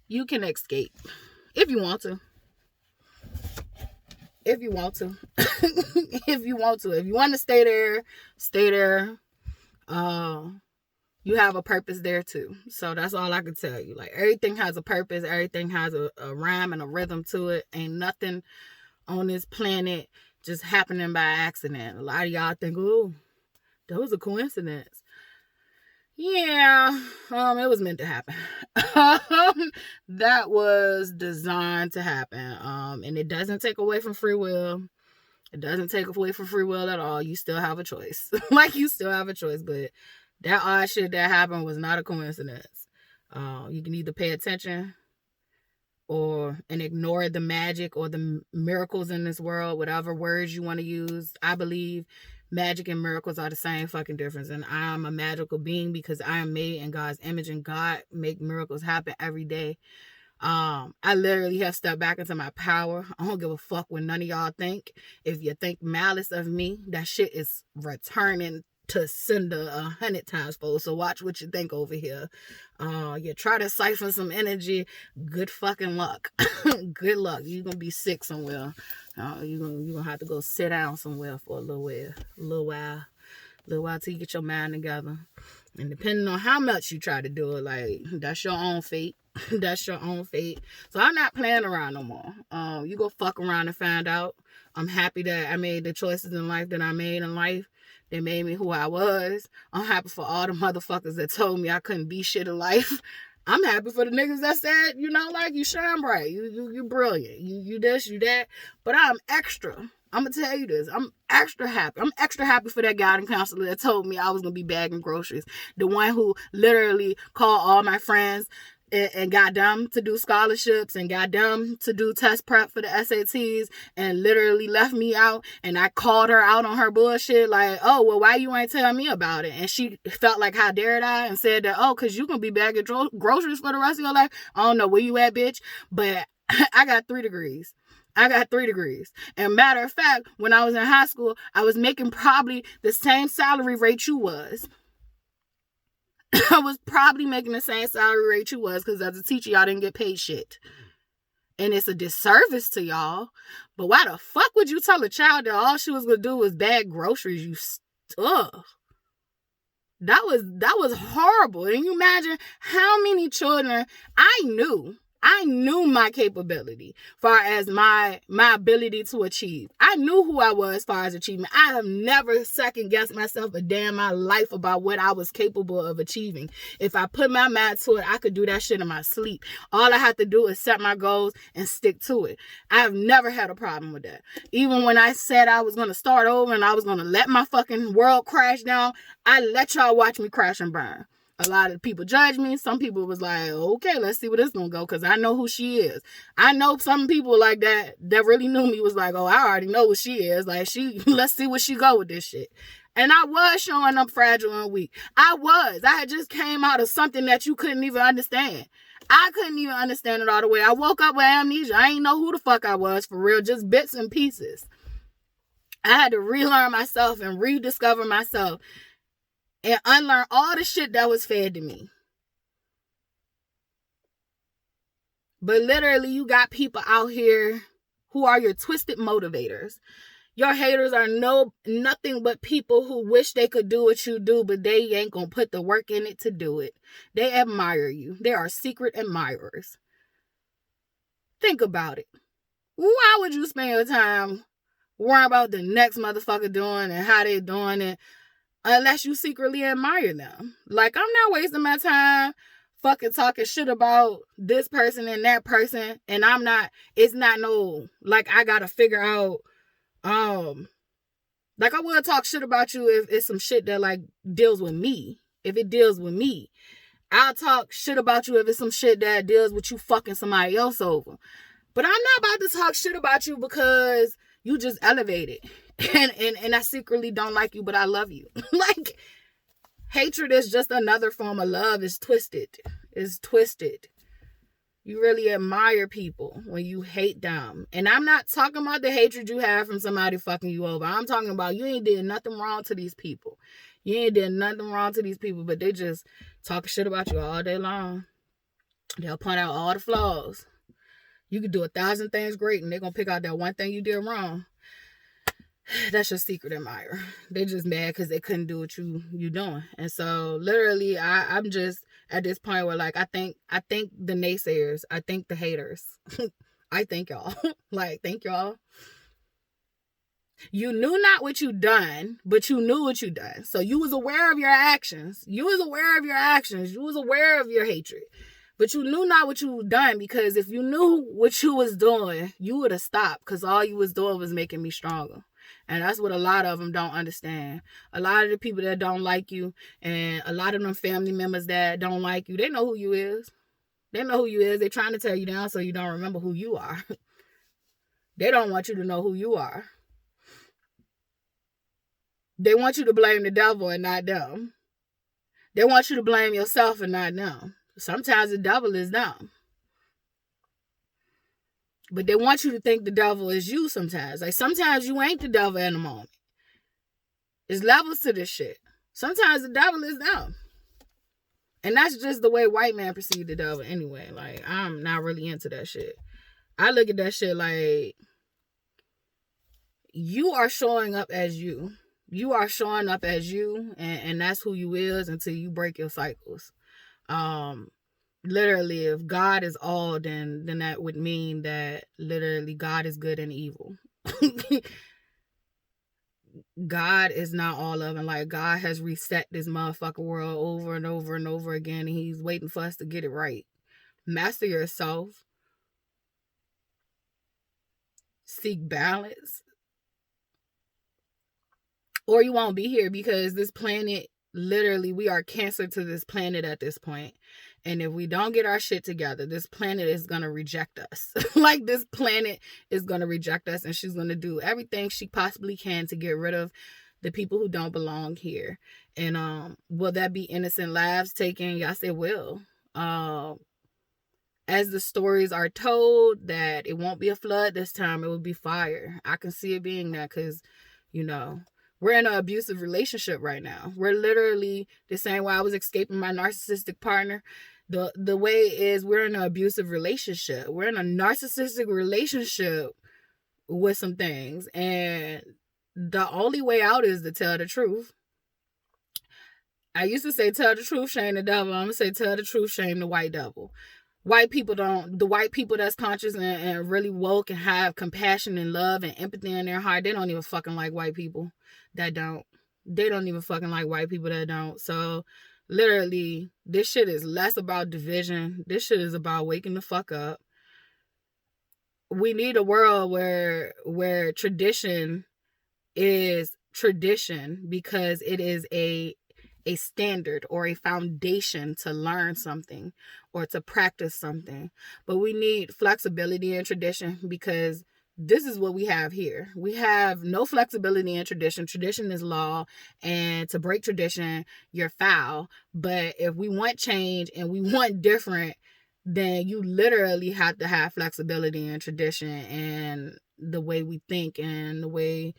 You can escape if you want to. If you want to. If you want to. If you want to stay there, stay there. You have a purpose there too. So that's all I can tell you. Like, everything has a purpose. Everything has a rhyme and a rhythm to it. Ain't nothing on this planet just happening by accident. A lot of y'all think, oh, that was a coincidence. Yeah, it was meant to happen. That was designed to happen. And it doesn't take away from free will. It doesn't take away from free will at all. You still have a choice. Like, you still have a choice, but that odd shit that happened was not a coincidence. You can either pay attention and ignore the magic or the miracles in this world, whatever words you want to use. I believe magic and miracles are the same fucking difference. And I'm a magical being because I am made in God's image, and God make miracles happen every day. I literally have stepped back into my power. I don't give a fuck what none of y'all think. If you think malice of me, that shit is returning to sender 100 times fold. So watch what you think over here. You try to siphon some energy, good fucking luck. Good luck. You're gonna be sick somewhere. You're gonna have to go sit down somewhere for a little while till you get your mind together. And depending on how much you try to do it, like, that's your own fate. That's your own fate. So I'm not playing around no more. You go fuck around and find out. I'm happy that I made the choices in life that I made in life. They made me who I was. I'm happy for all the motherfuckers that told me I couldn't be shit in life. I'm happy for the niggas that said, you know, like, you shine bright. You brilliant. You this, you that. But I'm extra. I'm going to tell you this. I'm extra happy. I'm extra happy for that guidance counselor that told me I was going to be bagging groceries. The one who literally called all my friends and got them to do scholarships and got them to do test prep for the SATs and literally left me out. And I called her out on her bullshit, like, oh, well, why you ain't tell me about it? And she felt like, how dared I? And said that, oh, because you can be bagging groceries for the rest of your life. I don't know where you at, bitch. But I got 3 degrees. And matter of fact, when I was in high school, I was making probably the same salary rate you was. I was probably making the same salary rate you was, because as a teacher, y'all didn't get paid shit. And it's a disservice to y'all. But why the fuck would you tell a child that all she was going to do was bag groceries? You stuff. That was horrible. And you imagine how many children I knew my capability far as my ability to achieve. I knew who I was as far as achievement. I have never second guessed myself a day in my life about what I was capable of achieving. If I put my mind to it, I could do that shit in my sleep. All I have to do is set my goals and stick to it. I have never had a problem with that. Even when I said I was going to start over and I was going to let my fucking world crash down, I let y'all watch me crash and burn. A lot of people judge me. Some people was like, okay, let's see where this gonna go, because I know who she is. I know some people like that really knew me was like, oh, I already know what she is. Like, let's see where she go with this shit. And I was showing up fragile and weak. I had just came out of something that you couldn't even understand. I couldn't even understand it all the way. I woke up with amnesia. I ain't know who the fuck I was for real, just bits and pieces. I had to relearn myself and rediscover myself and unlearn all the shit that was fed to me. But literally, you got people out here who are your twisted motivators. Your haters are nothing but people who wish they could do what you do, but they ain't gonna put the work in it to do it. They admire you. They are secret admirers. Think about it. Why would you spend your time worrying about the next motherfucker doing and how they doing it unless you secretly admire them? Like, I'm not wasting my time fucking talking shit about this person and that person, and it's not no, like, I gotta figure out, like, I will talk shit about you if it's some shit that, like, deals with me. If it deals with me, I'll talk shit about you if it's some shit that deals with you fucking somebody else over. But I'm not about to talk shit about you because you just elevated. And I secretly don't like you, but I love you. Like, hatred is just another form of love. It's twisted. It's twisted. You really admire people when you hate them. And I'm not talking about the hatred you have from somebody fucking you over. I'm talking about you ain't did nothing wrong to these people. You ain't did nothing wrong to these people, but they just talk shit about you all day long. They'll point out all the flaws. You could do 1,000 things great, and they're going to pick out that one thing you did wrong. That's your secret admirer. They just mad because they couldn't do what you doing. And so literally I'm just at this point where, like, I think the naysayers, I think the haters, I thank y'all. Like, thank y'all. You knew not what you done, but you knew what you done. So you was aware of your actions. You was aware of your actions. You was aware of your hatred. But you knew not what you done, because if you knew what you was doing, you would have stopped, because all you was doing was making me stronger. And that's what a lot of them don't understand. A lot of the people that don't like you, and a lot of them family members that don't like you, they know who you is. They know who you is. They're trying to tear you down so you don't remember who you are. They don't want you to know who you are. They want you to blame the devil and not them. They want you to blame yourself and not them. Sometimes the devil is them. But they want you to think the devil is you sometimes. Like, sometimes you ain't the devil in a moment. There's levels to this shit. Sometimes the devil is them. And that's just the way white man perceive the devil anyway. Like, I'm not really into that shit. I look at that shit like, you are showing up as you. You are showing up as you, and that's who you is until you break your cycles. Literally, if God is all, then that would mean that literally God is good and evil. God is not all of it. Like, God has reset this motherfucker world over and over and over again, and he's waiting for us to get it right. Master yourself. Seek balance. Or you won't be here, because this planet, literally, we are cancer to this planet at this point. And if we don't get our shit together, this planet is going to reject us. Like, this planet is going to reject us, and she's going to do everything she possibly can to get rid of the people who don't belong here. And will that be innocent lives taken? Yes, it will. As the stories are told, that it won't be a flood this time, it will be fire. I can see it being that, because, we're in an abusive relationship right now. We're literally the same way I was escaping my narcissistic partner. The way is, we're in an abusive relationship. We're in a narcissistic relationship with some things. And the only way out is to tell the truth. I used to say, tell the truth, shame the devil. I'm going to say, tell the truth, shame the white devil. The white people that's conscious and really woke and have compassion and love and empathy in their heart, they don't even fucking like white people that don't. They don't even fucking like white people that don't. So literally, this shit is less about division. This shit is about waking the fuck up. We need a world where tradition is tradition, because it is a standard or a foundation to learn something or to practice something. But we need flexibility in tradition, because this is what we have here. We have no flexibility in tradition. Tradition is law, and to break tradition, you're foul. But if we want change and we want different, then you literally have to have flexibility in tradition and the way we think and the way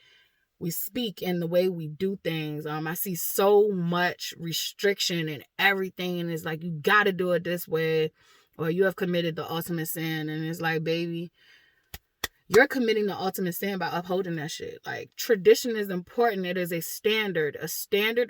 we speak and the way we do things. I see so much restriction and everything, and it's like, you got to do it this way or you have committed the ultimate sin. And it's like, baby, you're committing the ultimate sin by upholding that shit. Like, tradition is important. It is a standard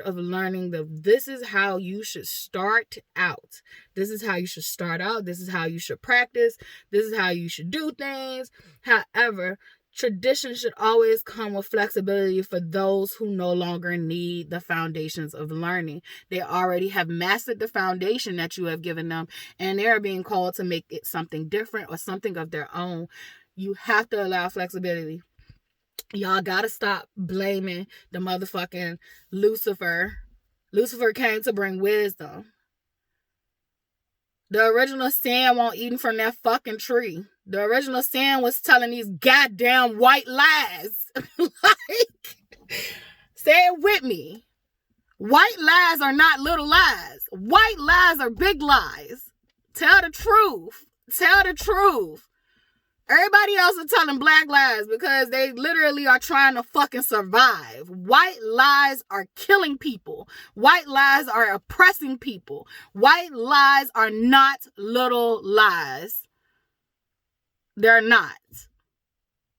of learning. This is how you should start out. This is how you should start out. This is how you should practice. This is how you should do things. However, tradition should always come with flexibility for those who no longer need the foundations of learning. They already have mastered the foundation that you have given them, and they are being called to make it something different or something of their own. You have to allow flexibility. Y'all gotta stop blaming the motherfucking Lucifer. Lucifer came to bring wisdom. The original sin won't eat from that fucking tree. The original sin was telling these goddamn white lies. Like, say it with me. White lies are not little lies. White lies are big lies. Tell the truth. Tell the truth. Everybody else is telling black lies because they literally are trying to fucking survive. White lies are killing people. White lies are oppressing people. White lies are not little lies. They're not.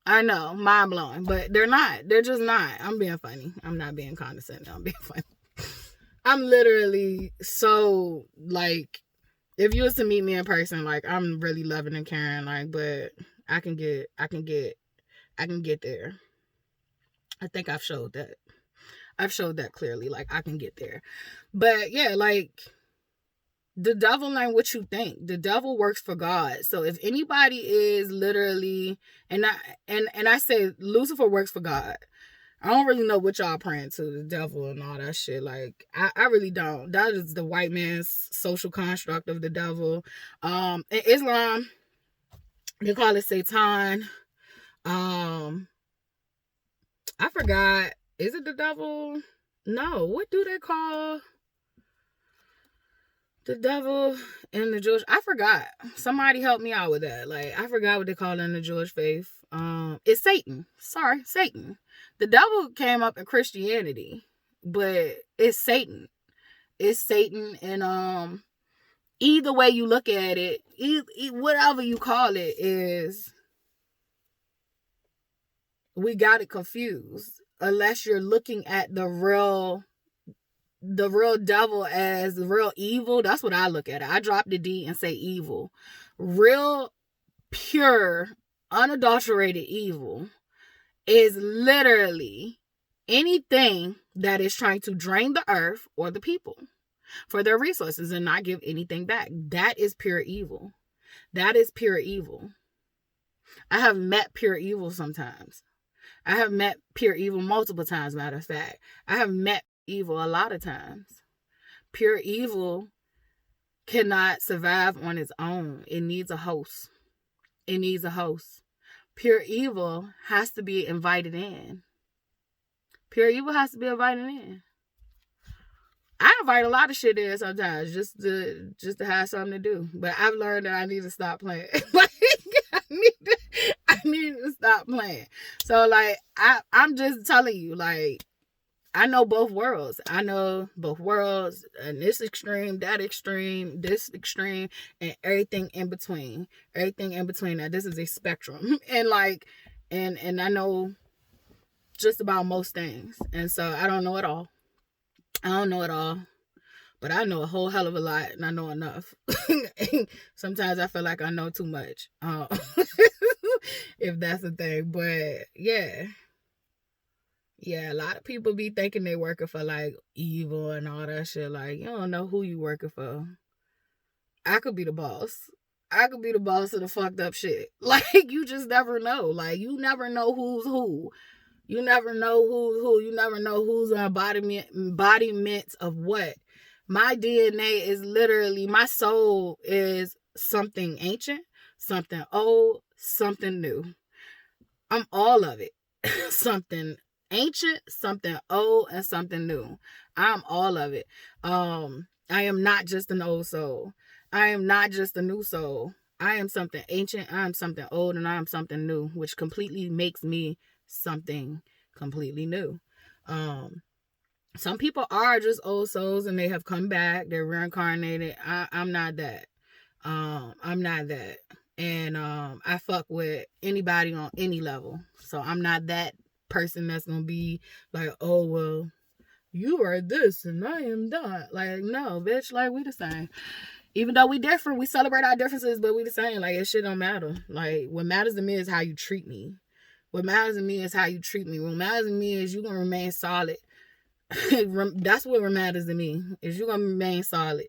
I know, mind blowing, but they're not. They're just not. I'm being funny. I'm not being condescending. I'm being funny. I'm literally so, like, if you was to meet me in person, like, I'm really loving and caring, like, but I can get there. I think I've showed that. I've showed that clearly. Like, I can get there. But yeah, like, the devil ain't what you think. The devil works for God. So if anybody is literally, and I say Lucifer works for God. I don't really know what y'all praying to, the devil and all that shit. Like, I really don't. That is the white man's social construct of the devil. In Islam, they call it Satan. I forgot. Is it the devil? No. What do they call the devil in the Jewish? I forgot. Somebody help me out with that. Like, I forgot what they call it in the Jewish faith. It's Satan. Sorry, Satan. The devil came up in Christianity, but it's Satan. It's Satan, and either way you look at it, whatever you call it, is, we got it confused. Unless you're looking at the real devil as the real evil. That's what I look at it. I drop the D and say evil. Real, pure, unadulterated evil is literally anything that is trying to drain the earth or the people for their resources and not give anything back. That is pure evil. That is pure evil. I have met pure evil sometimes. I have met pure evil multiple times, matter of fact. I have met evil a lot of times. Pure evil cannot survive on its own. It needs a host. It needs a host. Pure evil has to be invited in. Pure evil has to be invited in. I invite a lot of shit in sometimes just to have something to do. But I've learned that I need to stop playing. Like, I need to stop playing. So, like, I'm just telling you, like, I know both worlds. I know both worlds, and this extreme, that extreme, this extreme, and everything in between. Everything in between that. This is a spectrum. And, like, and I know just about most things. And so I don't know it all. I don't know it all, but I know a whole hell of a lot, and I know enough. Sometimes I feel like I know too much, if that's the thing. But yeah, a lot of people be thinking they working for, like, evil and all that shit. Like, you don't know who you working for. I could be the boss. I could be the boss of the fucked up shit. Like, you just never know. Like, you never know who's who. You never know who's who. You never know who's an embodiment of what. My DNA is literally, my soul is something ancient, something old, something new. I'm all of it. Something ancient, something old, and something new. I'm all of it. I am not just an old soul. I am not just a new soul. I am something ancient, I am something old, and I am something new, which completely makes me something completely new. Some people are just old souls and they have come back, they're reincarnated. I'm not that. I'm not that. And I fuck with anybody on any level. So I'm not that person that's gonna be like, oh well, you are this and I am that. Like, no, bitch, like we the same. Even though we different, we celebrate our differences, but we the same. Like, it shit don't matter. Like, what matters to me is how you treat me. What matters to me is how you treat me. What matters to me is you gonna remain solid. That's what matters to me. Is you gonna remain solid.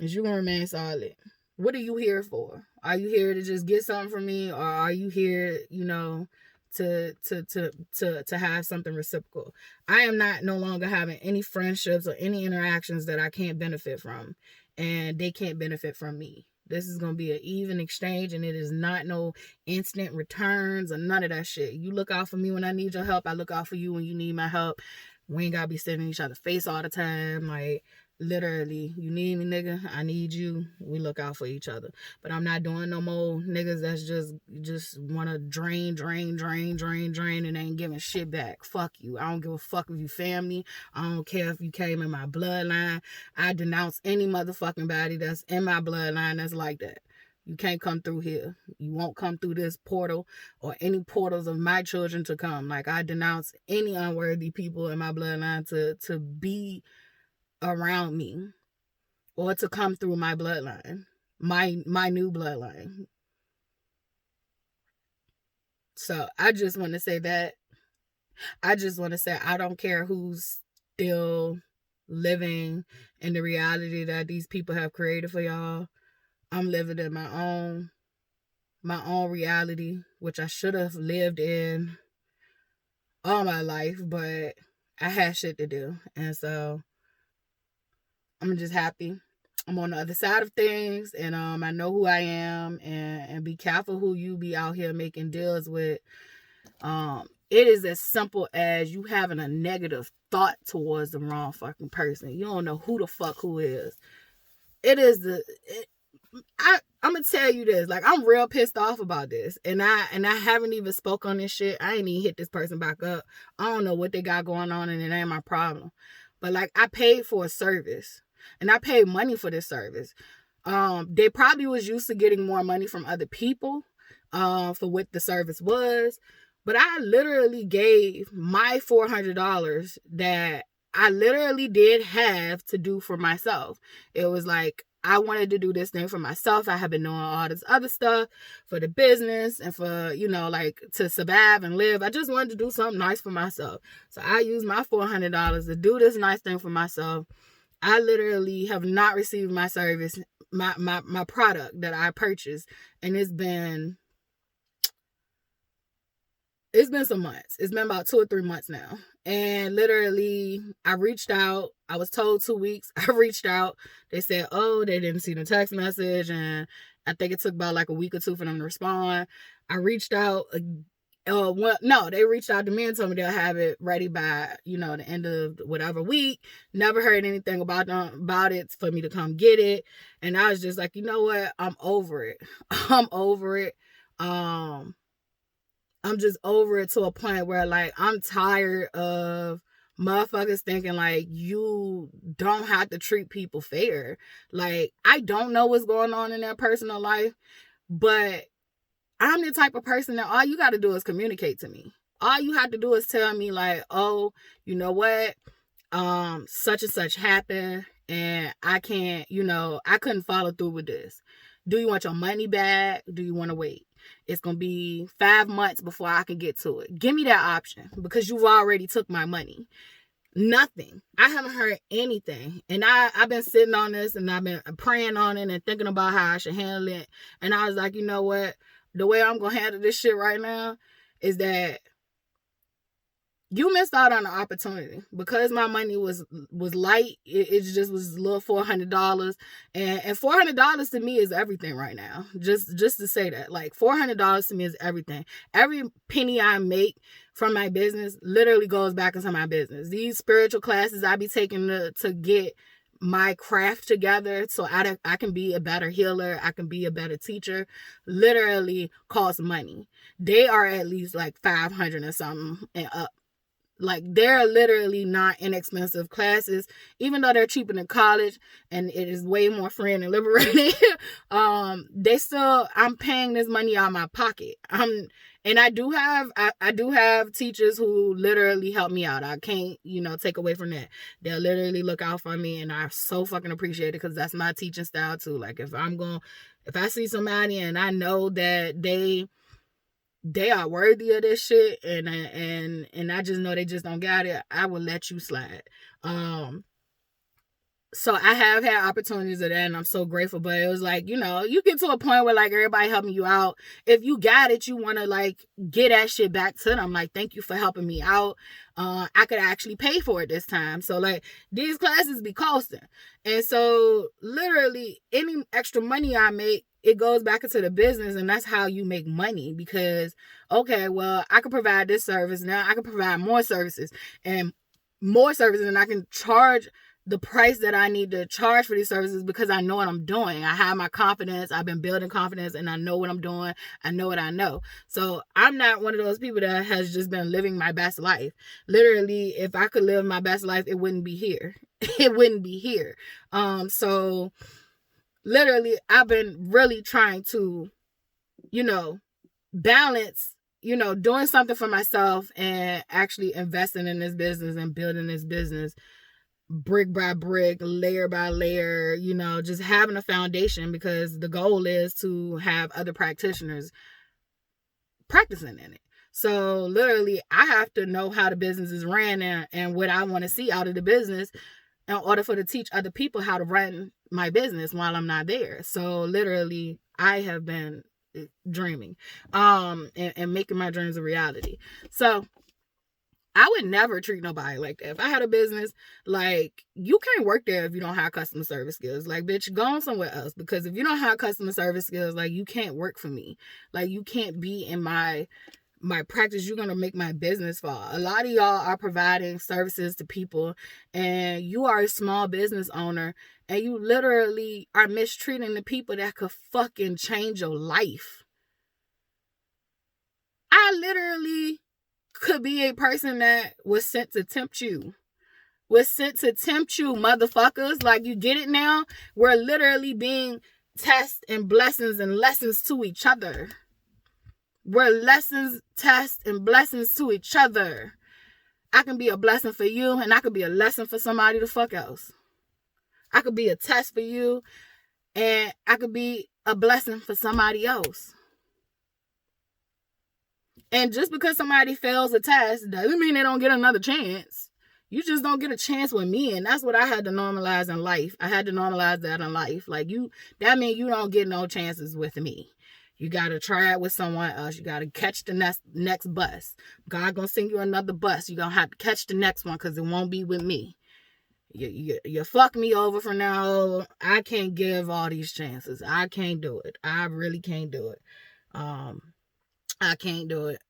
Is you gonna remain solid. What are you here for? Are you here to just get something from me, or are you here, to have something reciprocal? I am not no longer having any friendships or any interactions that I can't benefit from, and they can't benefit from me. This is gonna be an even exchange, and it is not no instant returns or none of that shit. You look out for me when I need your help. I look out for you when you need my help. We ain't gotta be sitting in each other's face all the time. Like, literally, you need me, nigga, I need you. We look out for each other. But I'm not doing no more niggas that's just want to drain, and ain't giving shit back. Fuck you. I don't give a fuck if you family. I don't care if you came in my bloodline. I denounce any motherfucking body that's in my bloodline that's like that. You can't come through here. You won't come through this portal or any portals of my children to come. Like, I denounce any unworthy people in my bloodline to be around me or to come through my bloodline, my new bloodline. So I just want to say that. I just want to say I don't care who's still living in the reality that these people have created for y'all. I'm living in my own reality, which I should have lived in all my life, but I had shit to do. And so I'm just happy I'm on the other side of things, and I know who I am, and be careful who you be out here making deals with. It is as simple as you having a negative thought towards the wrong fucking person. You don't know who the fuck who is. It is I'm gonna tell you this. Like, I'm real pissed off about this, and I haven't even spoke on this shit. I ain't even hit this person back up. I don't know what they got going on, and it ain't my problem. But like, I paid for a service, and I paid money for this service. They probably was used to getting more money from other people, for what the service was. But I literally gave my $400 that I literally did have to do for myself. It was like, I wanted to do this thing for myself. I have been doing all this other stuff for the business and for, like, to survive and live. I just wanted to do something nice for myself. So I used my $400 to do this nice thing for myself. I literally have not received my service, my product that I purchased. And it's been some months. It's been about 2 or 3 months now. And literally, I reached out. I was told 2 weeks. I reached out. They said, oh, they didn't see the text message. And I think it took about like a week or two for them to respond. I reached out. They reached out to me and told me they'll have it ready by, the end of whatever week. Never heard anything about it for me to come get it. And I was just like, you know what? I'm over it. I'm over it. I'm just over it to a point where, like, I'm tired of motherfuckers thinking, like, you don't have to treat people fair. Like, I don't know what's going on in their personal life, but I'm the type of person that all you got to do is communicate to me. All you have to do is tell me, like, oh, you know what? Such and such happened, and I can't, I couldn't follow through with this. Do you want your money back? Do you want to wait? It's going to be 5 months before I can get to it. Give me that option, because you've already took my money. Nothing. I haven't heard anything. And I've been sitting on this, and I've been praying on it and thinking about how I should handle it. And I was like, you know what? The way I'm going to handle this shit right now is that you missed out on the opportunity. Because my money was light, it just was a little $400, and $400 to me is everything right now. Just to say that, like, $400 to me is everything. Every penny I make from my business literally goes back into my business. These spiritual classes I be taking to get my craft together so I can be a better healer, I can be a better teacher, literally cost money. They are at least like $500 or something and up. Like, they're literally not inexpensive classes, even though they're cheaper than college and it is way more free and liberating. I'm paying this money out of my pocket. And I do have teachers who literally help me out. I can't, take away from that. They'll literally look out for me, and I so fucking appreciate it, because that's my teaching style too. Like, if I see somebody and I know that they are worthy of this shit, and I just know they just don't got it, I will let you slide. So I have had opportunities of that, and I'm so grateful. But it was like, you get to a point where, like, everybody helping you out. If you got it, you want to, like, get that shit back to them. Like, thank you for helping me out. I could actually pay for it this time. So, like, these classes be costing. And so, literally, any extra money I make, it goes back into the business, and that's how you make money. Because, okay, well, I can provide this service. Now I can provide more services, and I can charge the price that I need to charge for these services, because I know what I'm doing. I have my confidence. I've been building confidence, and I know what I'm doing. I know what I know. So I'm not one of those people that has just been living my best life. Literally, if I could live my best life, it wouldn't be here. It wouldn't be here. So literally, I've been really trying to, balance, doing something for myself and actually investing in this business and building this business brick by brick, layer by layer, just having a foundation, because the goal is to have other practitioners practicing in it. So literally, I have to know how the business is ran and what I want to see out of the business in order to teach other people how to run my business while I'm not there. So literally, I have been dreaming and making my dreams a reality. So I would never treat nobody like that. If I had a business, like, you can't work there if you don't have customer service skills. Like, bitch, go on somewhere else. Because if you don't have customer service skills, like, you can't work for me. Like, you can't be in my practice. You're going to make my business fall. A lot of y'all are providing services to people, and you are a small business owner, and you literally are mistreating the people that could fucking change your life. I literally could be a person that was sent to tempt you. Motherfuckers. Like, you get it now? We're literally being tests and blessings and lessons to each other. We're lessons, tests, and blessings to each other. I can be a blessing for you, and I could be a lesson for somebody the fuck else. I could be a test for you, and I could be a blessing for somebody else. And just because somebody fails a test doesn't mean they don't get another chance. You just don't get a chance with me. And that's what I had to normalize in life. I had to normalize that in life. Like, that means you don't get no chances with me. You got to try it with someone else. You got to catch the next bus. God going to send you another bus. You're going to have to catch the next one, because it won't be with me. You fuck me over for now. I can't give all these chances. I can't do it. I really can't do it. I can't do it.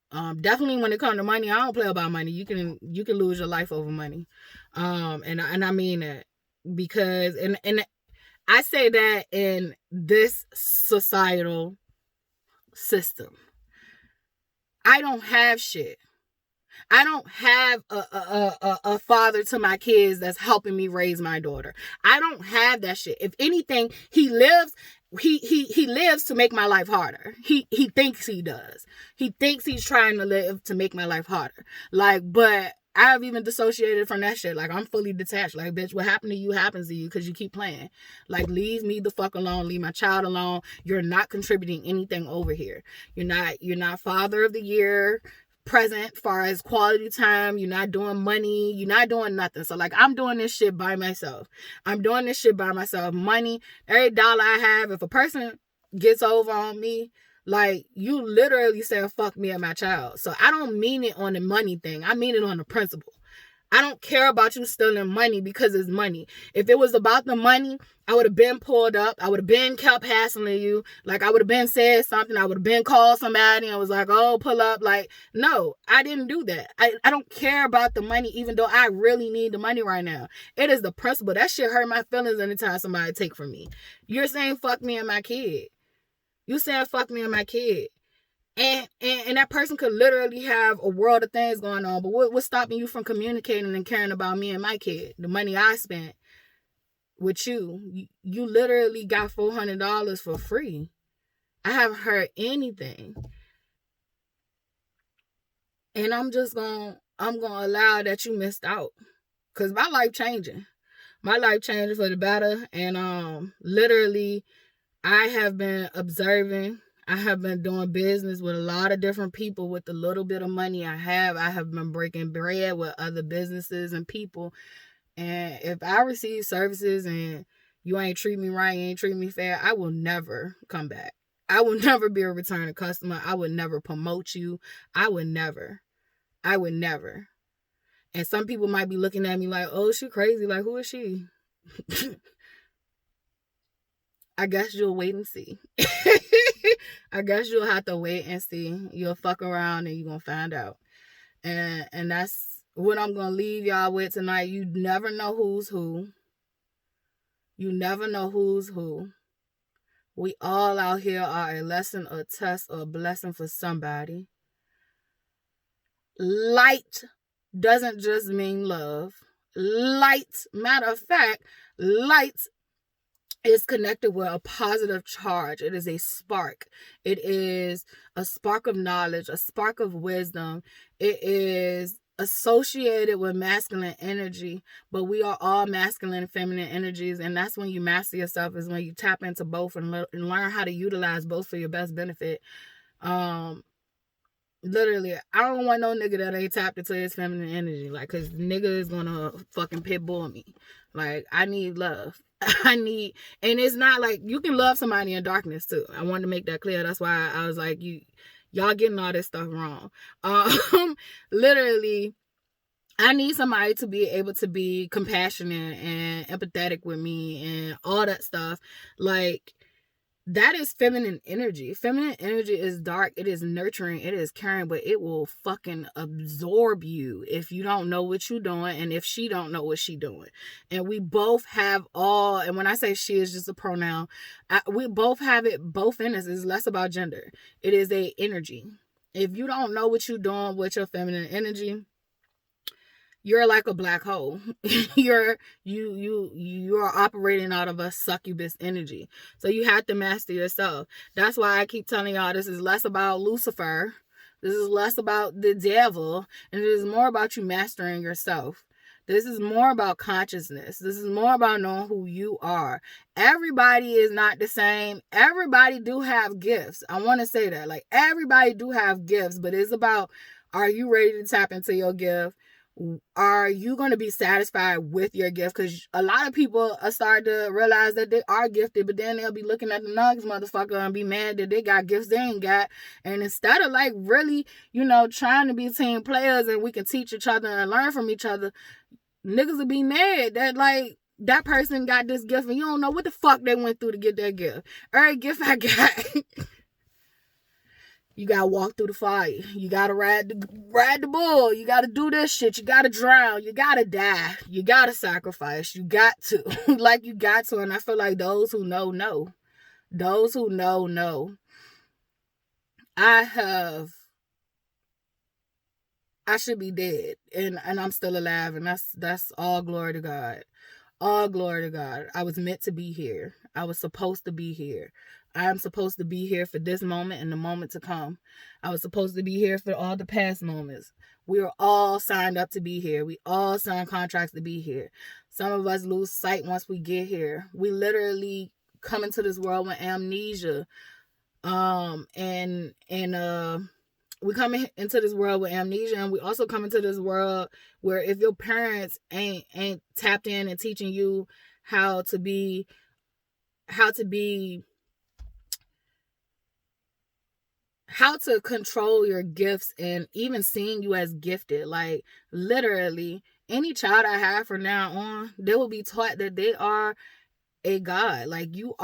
Definitely when it comes to money, I don't play about money. You can lose your life over money. And I mean that, because and I say that in this societal system. I don't have shit. I don't have a father to my kids that's helping me raise my daughter. I don't have that shit. If anything, he lives to make my life harder. He thinks he does. He thinks he's trying to live to make my life harder. Like, but I've even dissociated from that shit. Like, I'm fully detached. Like, bitch, what happened to you happens to you because you keep playing. Like, leave me the fuck alone. Leave my child alone. You're not contributing anything over here. You're not father of the year present far as quality time. You're not doing money. You're not doing nothing. So, like, I'm doing this shit by myself. Money, every dollar I have, if a person gets over on me, Like, you literally said, fuck me and my child. So I don't mean it on the money thing. I mean it on the principle. I don't care about you stealing money because it's money. If it was about the money, I would have been pulled up. I would have been kept hassling you. Like, I would have been said something. I would have been called somebody and was like, oh, pull up. Like, no, I didn't do that. I don't care about the money, even though I really need the money right now. It is the principle. That shit hurt my feelings anytime somebody take from me. You're saying fuck me and my kid. You saying fuck me and my kid. And that person could literally have a world of things going on. But what's stopping you from communicating and caring about me and my kid? The money I spent with you. You literally got $400 for free. I haven't heard anything. And I'm gonna allow that you missed out. Cause my life changing. My life changing for the better. And literally I have been observing. I have been doing business with a lot of different people with the little bit of money I have. I have been breaking bread with other businesses and people. And if I receive services and you ain't treat me right, you ain't treat me fair, I will never come back. I will never be a returning customer. I would never promote you. I would never. And some people might be looking at me like, oh, she crazy. Like, who is she? I guess you'll wait and see. I guess you'll have to wait and see. You'll fuck around and you're going to find out. And that's what I'm going to leave y'all with tonight. You never know who's who. You never know who's who. We all out here are a lesson, a test, or a blessing for somebody. Light doesn't just mean love. Light, matter of fact, light is connected with a positive charge. It is a spark. It is a spark of knowledge, a spark of wisdom. It is associated with masculine energy, but we are all masculine and feminine energies, and that's when you master yourself, is when you tap into both and learn how to utilize both for your best benefit. Literally, I don't want no nigga that ain't tapped into his feminine energy, like, cause nigga is gonna fucking pit bull me. Like, I need love. And it's not like you can love somebody in darkness too. I wanted to make that clear. That's why I was like, y'all getting all this stuff wrong. Literally, I need somebody to be able to be compassionate and empathetic with me and all that stuff. Like, that is feminine energy. Feminine energy is dark. It is nurturing. It is caring, but it will fucking absorb you if you don't know what you're doing and if she don't know what she doing. And we both have all, and when I say she is just a pronoun, we both have it both in us. It's less about gender. It is a energy. If you don't know what you're doing with your feminine energy, you're like a black hole. You are operating out of a succubus energy. So you have to master yourself. That's why I keep telling y'all this is less about Lucifer. This is less about the devil. And it is more about you mastering yourself. This is more about consciousness. This is more about knowing who you are. Everybody is not the same. Everybody do have gifts. I want to say that. Like, everybody do have gifts, but it's about, are you ready to tap into your gift? Are you going to be satisfied with your gift? Because a lot of people are starting to realize that they are gifted, but then they'll be looking at the nugs motherfucker and be mad that they got gifts they ain't got. And instead of like really, trying to be team players and we can teach each other and learn from each other, niggas will be mad that like that person got this gift and you don't know what the fuck they went through to get that gift. Every gift I got. You gotta walk through the fire. You gotta ride the bull. You gotta do this shit. You gotta drown. You gotta die. You gotta sacrifice. You got to. Like, you got to. And I feel like those who know. Those who know. I should be dead. And I'm still alive. And that's all glory to God. All glory to God. I was meant to be here. I was supposed to be here. I am supposed to be here for this moment and the moment to come. I was supposed to be here for all the past moments. We were all signed up to be here. We all signed contracts to be here. Some of us lose sight once we get here. We literally come into this world with amnesia. We come into this world with amnesia, and we also come into this world where if your parents ain't tapped in and teaching you how to be how to control your gifts and even seeing you as gifted. Like literally any child I have from now on, they will be taught that they are a god. Like you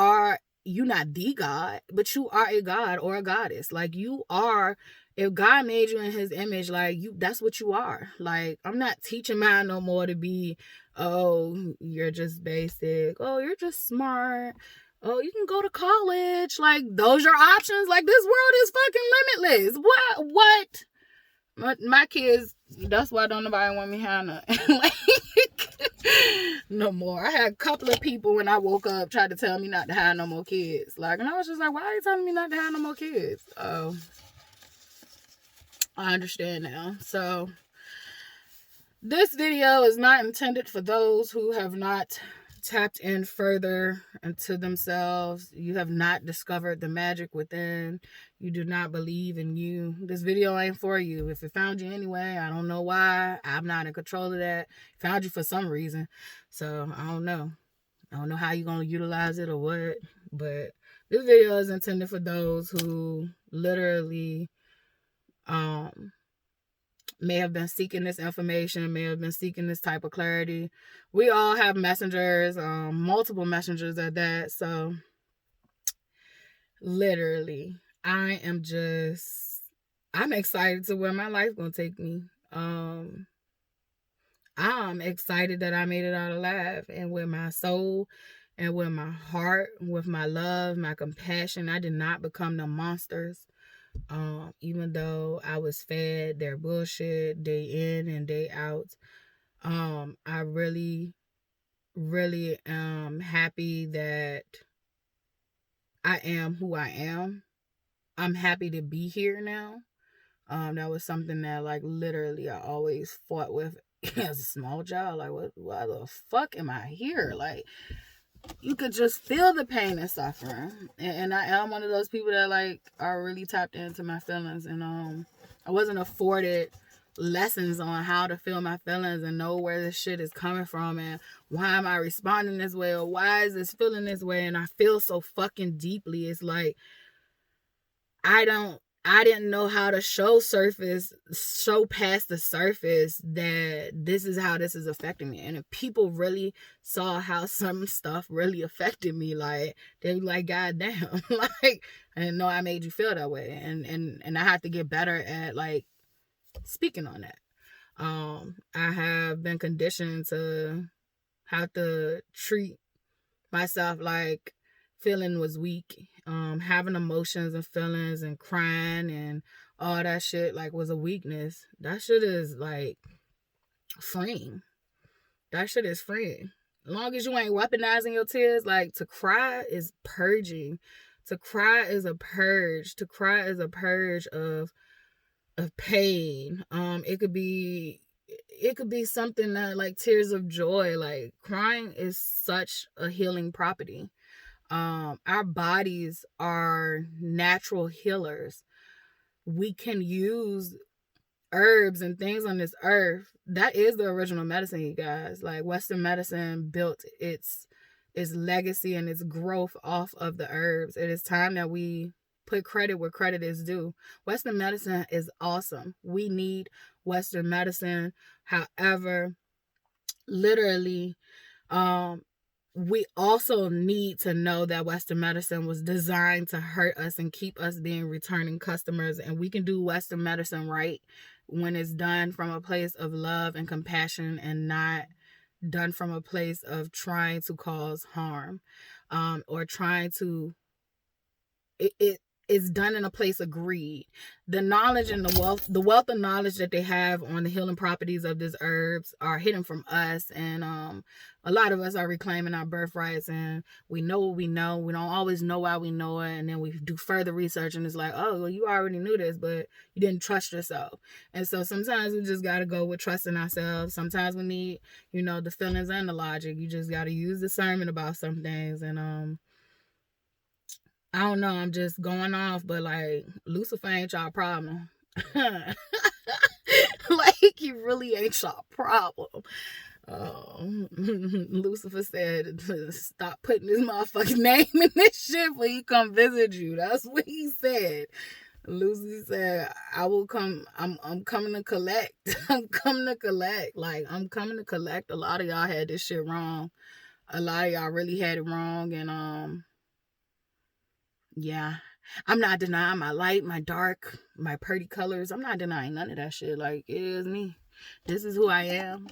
not the god, but you are a god or a goddess. Like you are, if God made you in his image, like you, that's what you are. Like I'm not teaching mine no more to be, oh, you're just basic, oh, you're just smart, oh, you can go to college. Like those are options. Like this world is fucking limitless. My kids, that's why don't nobody want me Hannah. Like no more. I had a couple of people when I woke up tried to tell me not to have no more kids. Like, and I was just like, why are you telling me not to have no more kids? Oh, I understand now. So this video is not intended for those who have not tapped in further into themselves. You have not discovered the magic within. You do not believe in you. This video ain't for you. If it found you anyway, I don't know why. I'm not in control of that. It found you for some reason. So I don't know. I don't know how you're going to utilize it or what. But this video is intended for those who literally may have been seeking this information, may have been seeking this type of clarity. We all have messengers, multiple messengers at that. So literally, I'm excited to where my life's gonna take me. I'm excited that I made it out alive, and with my soul and with my heart, with my love, my compassion, I did not become the monsters. Even though I was fed their bullshit day in and day out. I really am happy that I am who I am. I'm happy to be here now. That was something that like literally I always fought with as a small child. Like why the fuck am I here? Like you could just feel the pain and suffering. And I am one of those people that like are really tapped into my feelings. And I wasn't afforded lessons on how to feel my feelings and know where this shit is coming from and why am I responding this way or why is this feeling this way. And I feel so fucking deeply. It's like I didn't know how to show past the surface that this is how this is affecting me. And if people really saw how some stuff really affected me, like they'd be like, God damn, like I didn't know I made you feel that way. And I have to get better at like speaking on that. I have been conditioned to have to treat myself like feeling was weak. Having emotions and feelings and crying and all that shit like was a weakness. That shit is like freeing. That shit is freeing. As long as you ain't weaponizing your tears, like to cry is purging. To cry is a purge. To cry is a purge of pain. It could be something that like tears of joy. Like crying is such a healing property. Our bodies are natural healers. We can use herbs and things on this earth. That is the original medicine, you guys. Like Western medicine built its legacy and its growth off of the herbs. It is time that we put credit where credit is due. Western medicine is awesome. We need Western medicine. However, literally, we also need to know that Western medicine was designed to hurt us and keep us being returning customers. And we can do Western medicine right when it's done from a place of love and compassion and not done from a place of trying to cause harm, or trying to, it's done in a place of greed. The knowledge and the wealth of knowledge that they have on the healing properties of these herbs are hidden from us. And a lot of us are reclaiming our birthrights, and we know what we know. We don't always know why we know it. And then we do further research and it's like, oh, well, you already knew this, but you didn't trust yourself. And so sometimes we just got to go with trusting ourselves. Sometimes we need, the feelings and the logic. You just got to use discernment about some things. And I don't know, I'm just going off, but like Lucifer ain't y'all problem. Like he really ain't y'all problem. Lucifer said stop putting his motherfucking name in this shit when he come visit you. That's what he said. Lucy said, I will come. I'm coming to collect. I'm coming to collect. Like, I'm coming to collect. A lot of y'all had this shit wrong. A lot of y'all really had it wrong. And yeah. I'm not denying my light, my dark, my pretty colors. I'm not denying none of that shit. Like, it is me. This is who I am.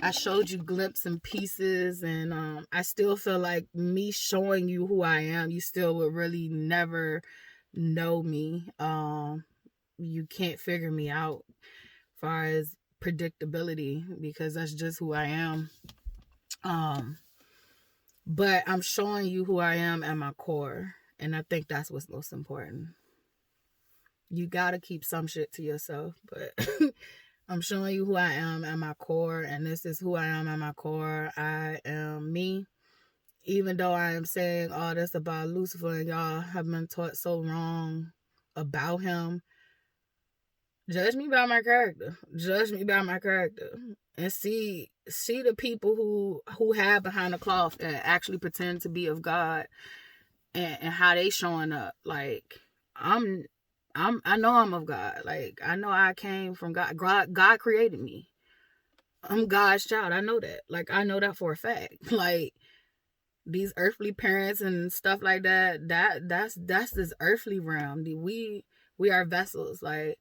I showed you glimpses and pieces, and I still feel like me showing you who I am, you still would really never know me. You can't figure me out as far as predictability, because that's just who I am. But I'm showing you who I am at my core, and I think that's what's most important. You gotta keep some shit to yourself, but I'm showing you who I am at my core, and this is who I am at my core. I am me. Even though I am saying all this about Lucifer and y'all have been taught so wrong about him, judge me by my character. Judge me by my character. And see the people who have behind the cloth that actually pretend to be of God, and how they showing up. Like, I know I'm of God. Like, I know I came from God. God created me. I'm God's child. I know that. Like, I know that for a fact. Like, these earthly parents and stuff like that's this earthly realm. We are vessels. Like,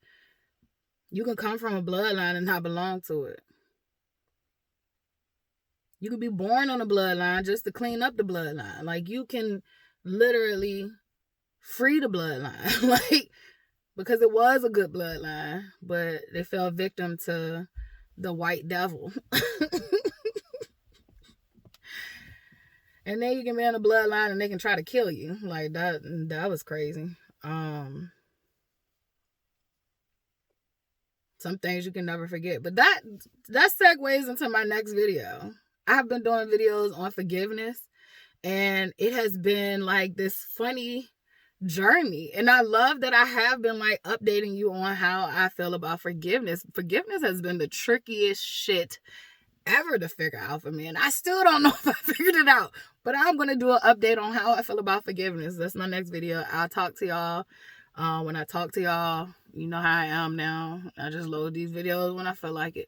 you can come from a bloodline and not belong to it. You can be born on a bloodline just to clean up the bloodline. Like, you can literally free the bloodline. Like, because it was a good bloodline, but they fell victim to the white devil. And then you can be in a bloodline and they can try to kill you. Like, that was crazy. Some things you can never forget. But that segues into my next video. I've been doing videos on forgiveness, and it has been like this funny journey. And I love that I have been like updating you on how I feel about forgiveness. Forgiveness has been the trickiest shit ever to figure out for me, and I still don't know if I figured it out, but I'm gonna do an update on how I feel about forgiveness. That's my next video. I'll talk to y'all when I talk to y'all. You know how I am now. I just load these videos when I feel like it.